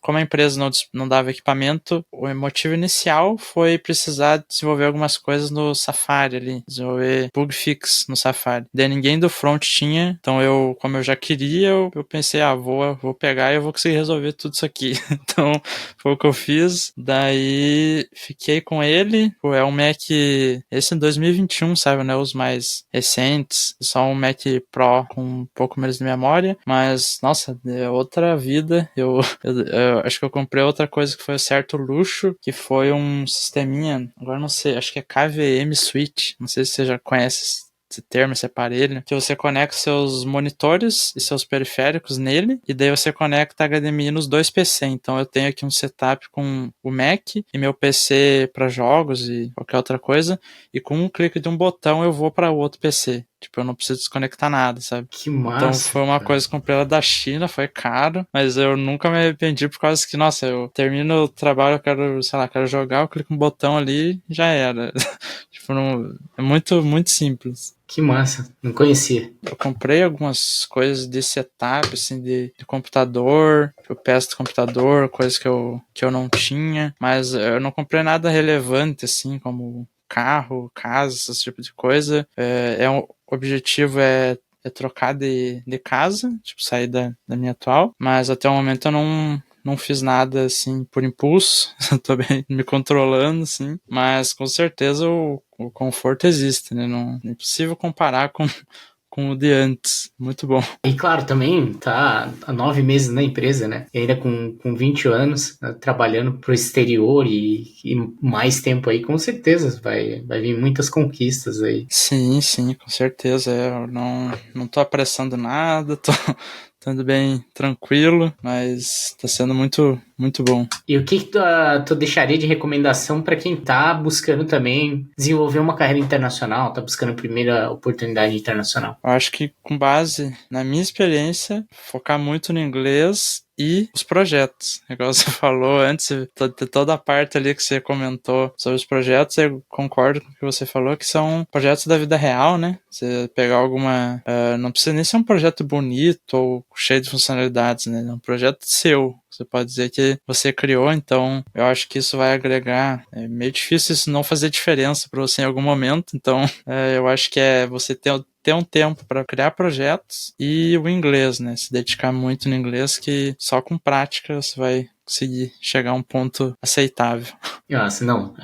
como a empresa não dava equipamento, o motivo inicial foi precisar desenvolver algumas coisas no Safari ali, desenvolver bug fix no Safari. Daí ninguém do front tinha, então como eu já queria, eu pensei, vou pegar e eu vou conseguir resolver tudo isso aqui. Então, foi o que eu fiz. Daí, fiquei com ele. É um Mac, esse em 2021, sabe, né, os mais recentes, só um Mac Pro com um pouco menos de memória, mas, nossa, é outra vida. Eu acho que eu comprei outra coisa que foi um certo luxo, que foi um sisteminha, agora não sei, acho que é KVM Switch, não sei se você já conhece esse termo, esse aparelho, que você conecta seus monitores e seus periféricos nele, e daí você conecta HDMI nos dois PC. Então eu tenho aqui um setup com o Mac e meu PC para jogos e qualquer outra coisa, e com um clique de um botão eu vou para o outro PC. Tipo, eu não preciso desconectar nada, sabe? Que Então massa, foi uma cara. coisa que comprei ela da China, foi caro, mas eu nunca me arrependi por causa que, nossa, eu termino o trabalho, eu quero, sei lá, quero jogar, eu clico um botão ali, já era. Tipo, é muito, muito simples. Que massa. Não conhecia. Eu comprei algumas coisas de setup, assim, de computador, eu peço do computador, coisas que eu não tinha, mas eu não comprei nada relevante, assim, como carro, casa, esse tipo de coisa. O objetivo é trocar de casa, tipo, sair da minha atual, mas até o momento eu não fiz nada, assim, por impulso, eu tô bem me controlando, assim, mas com certeza o conforto existe, né, não é impossível comparar com o de antes, muito bom. E claro, também tá há 9 meses na empresa, né? E ainda com 20 anos, né, trabalhando pro exterior e mais tempo aí, com certeza vai vir muitas conquistas aí. Sim, sim, com certeza, eu não tô apressando nada, tô indo bem tranquilo, mas tá sendo muito, muito bom. E o que tu deixaria de recomendação para quem tá buscando também desenvolver uma carreira internacional, tá buscando a primeira oportunidade internacional? Eu acho que com base na minha experiência, focar muito no inglês e os projetos. Igual você falou antes, toda a parte ali que você comentou sobre os projetos, eu concordo com o que você falou, que são projetos da vida real, né? Você pegar alguma... não precisa nem ser um projeto bonito ou cheio de funcionalidades, né? É um projeto seu. Você pode dizer que você criou, então eu acho que isso vai agregar. É meio difícil isso não fazer diferença para você em algum momento, então eu acho que é você ter um tempo para criar projetos e o inglês, né? Se dedicar muito no inglês, que só com prática você vai conseguir chegar a um ponto aceitável. Nossa, não,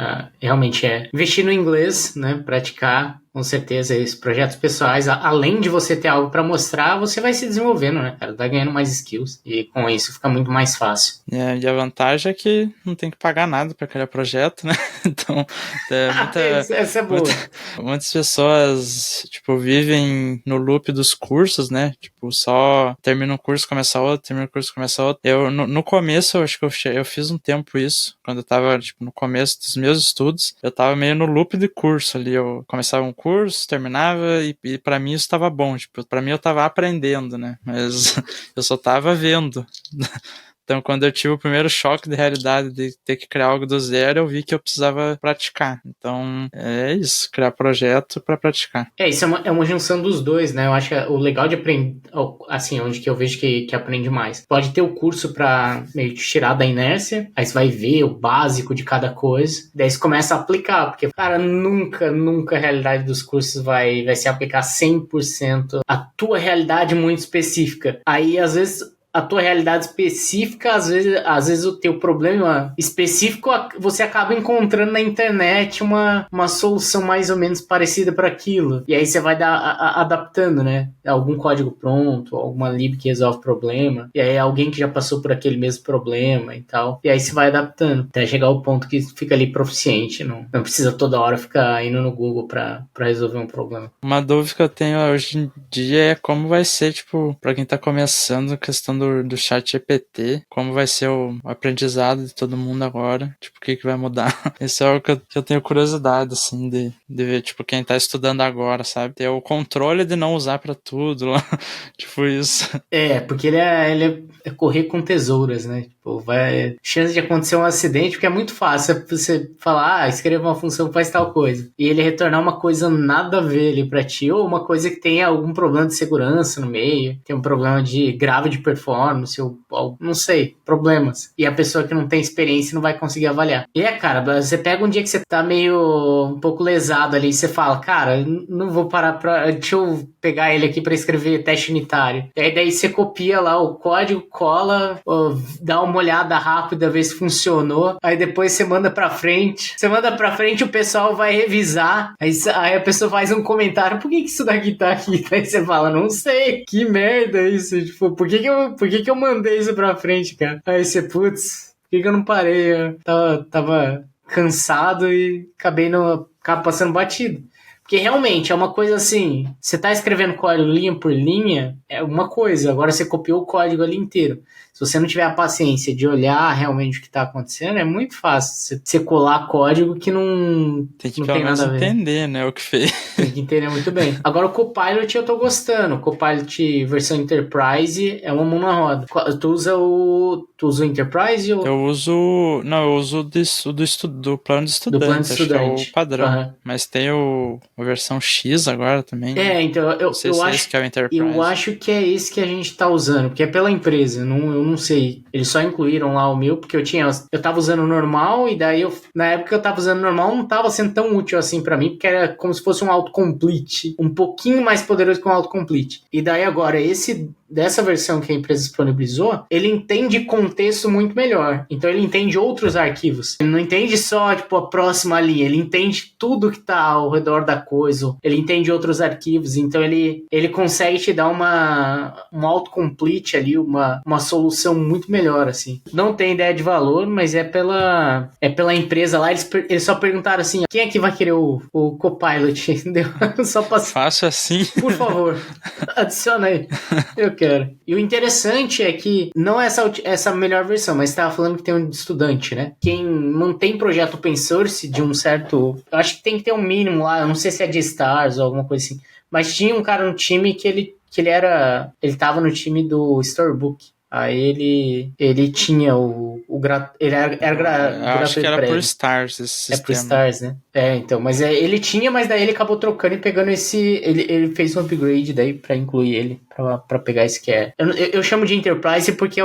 realmente investir no inglês, né? Praticar, com certeza, esses projetos pessoais, além de você ter algo para mostrar, você vai se desenvolvendo, né, cara? Vai ganhando mais skills e com isso fica muito mais fácil. E a vantagem é que não tem que pagar nada para criar projeto, né? Então, essa é boa. Muitas pessoas, tipo, vivem no loop dos cursos, né? Tipo, só termina um curso, começa outro, termina um curso, começa outro. Eu, no começo, eu acho que eu fiz um tempo isso, quando eu tava, tipo, no começo dos meus estudos, eu tava meio no loop de curso ali, eu começava um curso, terminava, e para mim isso tava bom, tipo, pra mim eu tava aprendendo, né? Mas eu só tava vendo. Então, quando eu tive o primeiro choque de realidade de ter que criar algo do zero, eu vi que eu precisava praticar. Então, é isso, criar projeto para praticar. Isso é uma junção dos dois, né? Eu acho que o legal de aprender, assim, onde que eu vejo que aprende mais. Pode ter o curso pra meio que tirar da inércia, aí você vai ver o básico de cada coisa, daí você começa a aplicar, porque, cara, nunca a realidade dos cursos vai se aplicar 100% a tua realidade muito específica. Aí, às vezes, a tua realidade específica, às vezes o teu problema específico, você acaba encontrando na internet uma solução mais ou menos parecida para aquilo. E aí você vai adaptando, né? Algum código pronto, alguma lib que resolve o problema, e aí alguém que já passou por aquele mesmo problema e tal. E aí você vai adaptando, até chegar ao ponto que fica ali proficiente. Não precisa toda hora ficar indo no Google para resolver um problema. Uma dúvida que eu tenho hoje em dia é como vai ser, tipo, para quem tá começando a questão do chat GPT, como vai ser o aprendizado de todo mundo agora, tipo, o que vai mudar. Isso é algo que eu tenho curiosidade, assim, de ver, tipo, quem tá estudando agora, sabe? Ter o controle de não usar pra tudo, tipo isso. Porque ele é correr com tesouras, né? Tipo, chance de acontecer um acidente, porque é muito fácil você falar, escreva uma função que faz tal coisa, e ele retornar uma coisa nada a ver ali pra ti, ou uma coisa que tenha algum problema de segurança no meio, tem um problema grave de performance, ou não sei, problemas. E a pessoa que não tem experiência não vai conseguir avaliar. E cara, você pega um dia que você tá meio um pouco lesado ali, e você fala, cara, não vou parar deixa eu pegar ele aqui pra escrever teste unitário. E aí daí você copia lá o código, cola, dá uma olhada rápida, ver se funcionou. Aí depois você manda pra frente. Você manda pra frente, o pessoal vai revisar. Aí a pessoa faz um comentário, por que isso daqui tá aqui? Aí você fala, não sei, que merda isso. Tipo, por que eu mandei isso pra frente, cara? Aí você, putz, por que eu não parei? Eu tava cansado e acabei passando batido. Porque realmente é uma coisa assim, você tá escrevendo código linha por linha, é uma coisa, agora você copiou o código ali inteiro. Se você não tiver a paciência de olhar realmente o que tá acontecendo, é muito fácil você colar código que não tem que não pelo tem menos nada a ver. Entender, né, o que fez. Tem que entender muito bem. Agora o Copilot eu tô gostando. O Copilot versão Enterprise é uma mão na roda. Tu usa o Enterprise ou... Eu uso do plano de do plano de estudante, acho que é o estudante? padrão. Uhum. Mas tem a versão X agora também. Então, não sei se é esse que é o Enterprise. Eu acho que é esse que a gente tá usando, porque é pela empresa, eu não sei. Eles só incluíram lá o meu, porque eu tava usando o normal, e daí na época que eu tava usando o normal, não tava sendo tão útil assim pra mim, porque era como se fosse um autocomplete, um pouquinho mais poderoso que um autocomplete. E daí agora, dessa versão que a empresa disponibilizou, ele entende contexto muito melhor. Então ele entende outros arquivos. Ele não entende só, tipo, a próxima linha. Ele entende tudo que tá ao redor da coisa. Ele entende outros arquivos. Então ele consegue te dar um autocomplete ali, uma solução muito melhor, assim. Não tem ideia de valor, mas é pela empresa lá. Eles só perguntaram assim, quem é que vai querer o Copilot? Entendeu? Só Fácil assim? Por favor, adiciona aí. Eu quero. E o interessante é que não é essa melhor versão, mas você estava falando que tem um estudante, né? Quem mantém projeto open source de um certo... Eu acho que tem que ter um mínimo lá, eu não sei se é de stars ou alguma coisa assim. Mas tinha um cara no time que ele tava no time do Storybook. Aí ele tinha ele era Eu acho que gratuito era pra por ele. Stars esse É pro sistema. Stars, né? Então, mas ele tinha, mas daí ele acabou trocando e pegando esse. Ele fez um upgrade daí pra incluir ele, pra pegar esse que é. Eu chamo de Enterprise porque é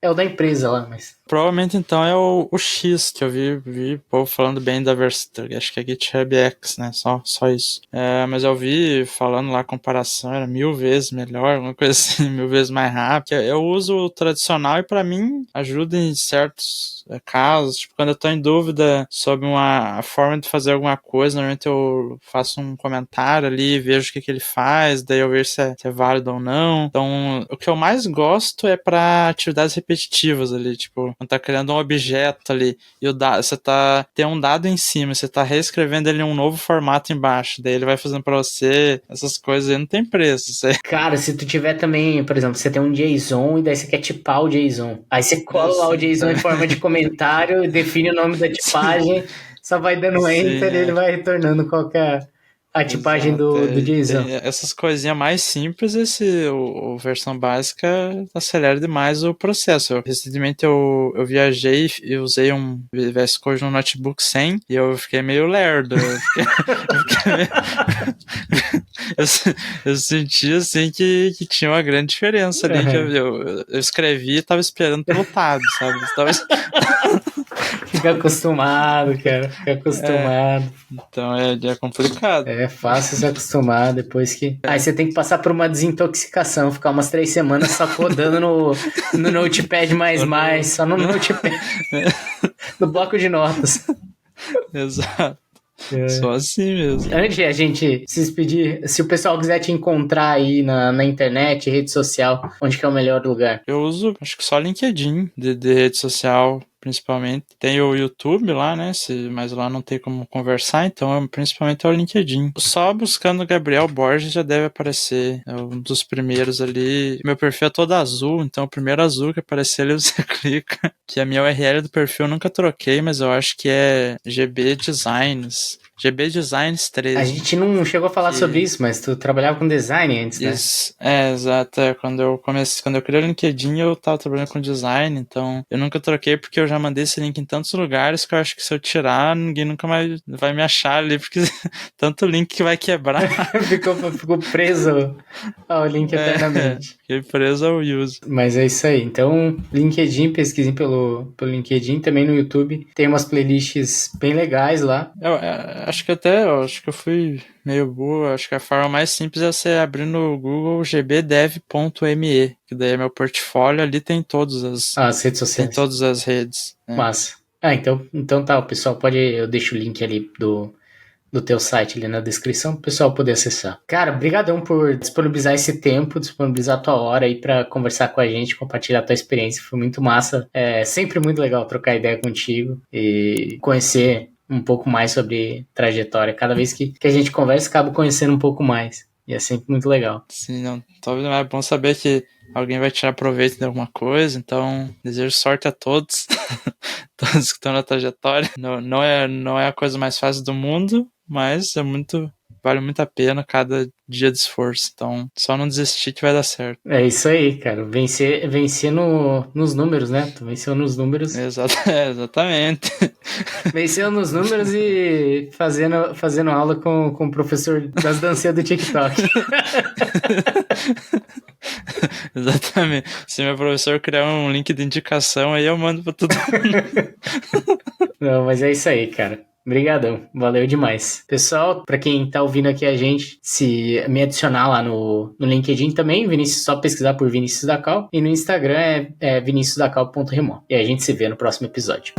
o da empresa lá, mas. Provavelmente então é o X que eu vi o povo falando bem da versão. Acho que é GitHub X, né? Só isso. Mas eu vi falando lá a comparação, era 1000 vezes melhor, alguma coisa assim, 1000 vezes mais rápido. Eu uso o tradicional e pra mim ajuda em certos casos. Tipo, quando eu tô em dúvida sobre uma forma de fazer alguma coisa, normalmente eu faço um comentário ali, vejo o que ele faz, daí eu vejo se é válido ou não. Então, o que eu mais gosto é pra atividades repetitivas ali, tipo, quando tá criando um objeto ali e você tem um dado em cima, você tá reescrevendo ele em um novo formato embaixo, daí ele vai fazendo pra você, essas coisas aí não tem preço. Cara, se tu tiver também, por exemplo, você tem um JSON e daí você quer tipar o JSON. Aí você cola lá o JSON em forma de comentário, define o nome da Sim, tipagem, só vai dando sim, enter e ele vai retornando qual que é a tipagem exato. do JSON. Tem essas coisinhas mais simples, o versão básica acelera demais o processo. Recentemente eu viajei e usei um VS Code no notebook 100 e eu fiquei meio lerdo. Eu senti assim que tinha uma grande diferença ali. Que eu escrevi e tava esperando pelo tab, sabe? Fica acostumado, cara. Fica acostumado. Então é complicado. É fácil se acostumar depois que. Aí você tem que passar por uma desintoxicação, ficar umas 3 semanas só codando no Notepad, só no Notepad, no bloco de notas. Exato. É. Só assim mesmo. Antes de a gente se despedir, se o pessoal quiser te encontrar aí na internet, rede social, onde que é o melhor lugar? Eu uso, acho que só LinkedIn de rede social, principalmente. Tem o YouTube lá, né? Mas lá não tem como conversar, então principalmente é o LinkedIn. Só buscando Gabriel Borges já deve aparecer. É um dos primeiros ali. Meu perfil é todo azul, então o primeiro azul que aparecer ali você clica. Que a minha URL do perfil eu nunca troquei, mas eu acho que é GB Designs. GB Designs A 13. gente não chegou a falar sobre isso, mas tu trabalhava com design antes, né? Isso, exato. Quando eu criei o LinkedIn, eu tava trabalhando com design, então eu nunca troquei porque eu já mandei esse link em tantos lugares que eu acho que se eu tirar, ninguém nunca mais vai me achar ali, porque tanto link que vai quebrar. ficou preso ao link eternamente. Fiquei preso ao uso. Mas é isso aí. Então, LinkedIn, pesquisem pelo LinkedIn, também no YouTube. Tem umas playlists bem legais lá. Acho que eu fui meio burro. Acho que a forma mais simples é você abrir no Google gbdev.me, que daí é meu portfólio. Ali tem As redes tem sociais. todas as redes. Né? Massa. Então tá, o pessoal eu deixo o link ali do teu site ali na descrição pro pessoal poder acessar. Cara, brigadão por disponibilizar esse tempo, disponibilizar a tua hora aí pra conversar com a gente, compartilhar a tua experiência. Foi muito massa. É sempre muito legal trocar ideia contigo e conhecer um pouco mais sobre trajetória. Cada vez que a gente conversa, acaba conhecendo um pouco mais. E é sempre muito legal. Sim, não, talvez é bom saber que alguém vai tirar proveito de alguma coisa, então desejo sorte a todos, todos que estão na trajetória. Não é a coisa mais fácil do mundo, mas vale muito a pena cada dia de esforço. Então, só não desistir que vai dar certo. É isso aí, cara. Vencer nos números, né? Tu venceu nos números. Exatamente. Venceu nos números e fazendo aula com o professor das dancinhas do TikTok. Exatamente. Se meu professor criar um link de indicação, aí eu mando pra todo mundo. Não, mas é isso aí, cara. Obrigadão, valeu demais. Pessoal, pra quem tá ouvindo aqui a gente, se me adicionar lá no LinkedIn também, Vinícius, só pesquisar por Vinícius da Cal, e no Instagram é viniciusdacal.remo. E a gente se vê no próximo episódio.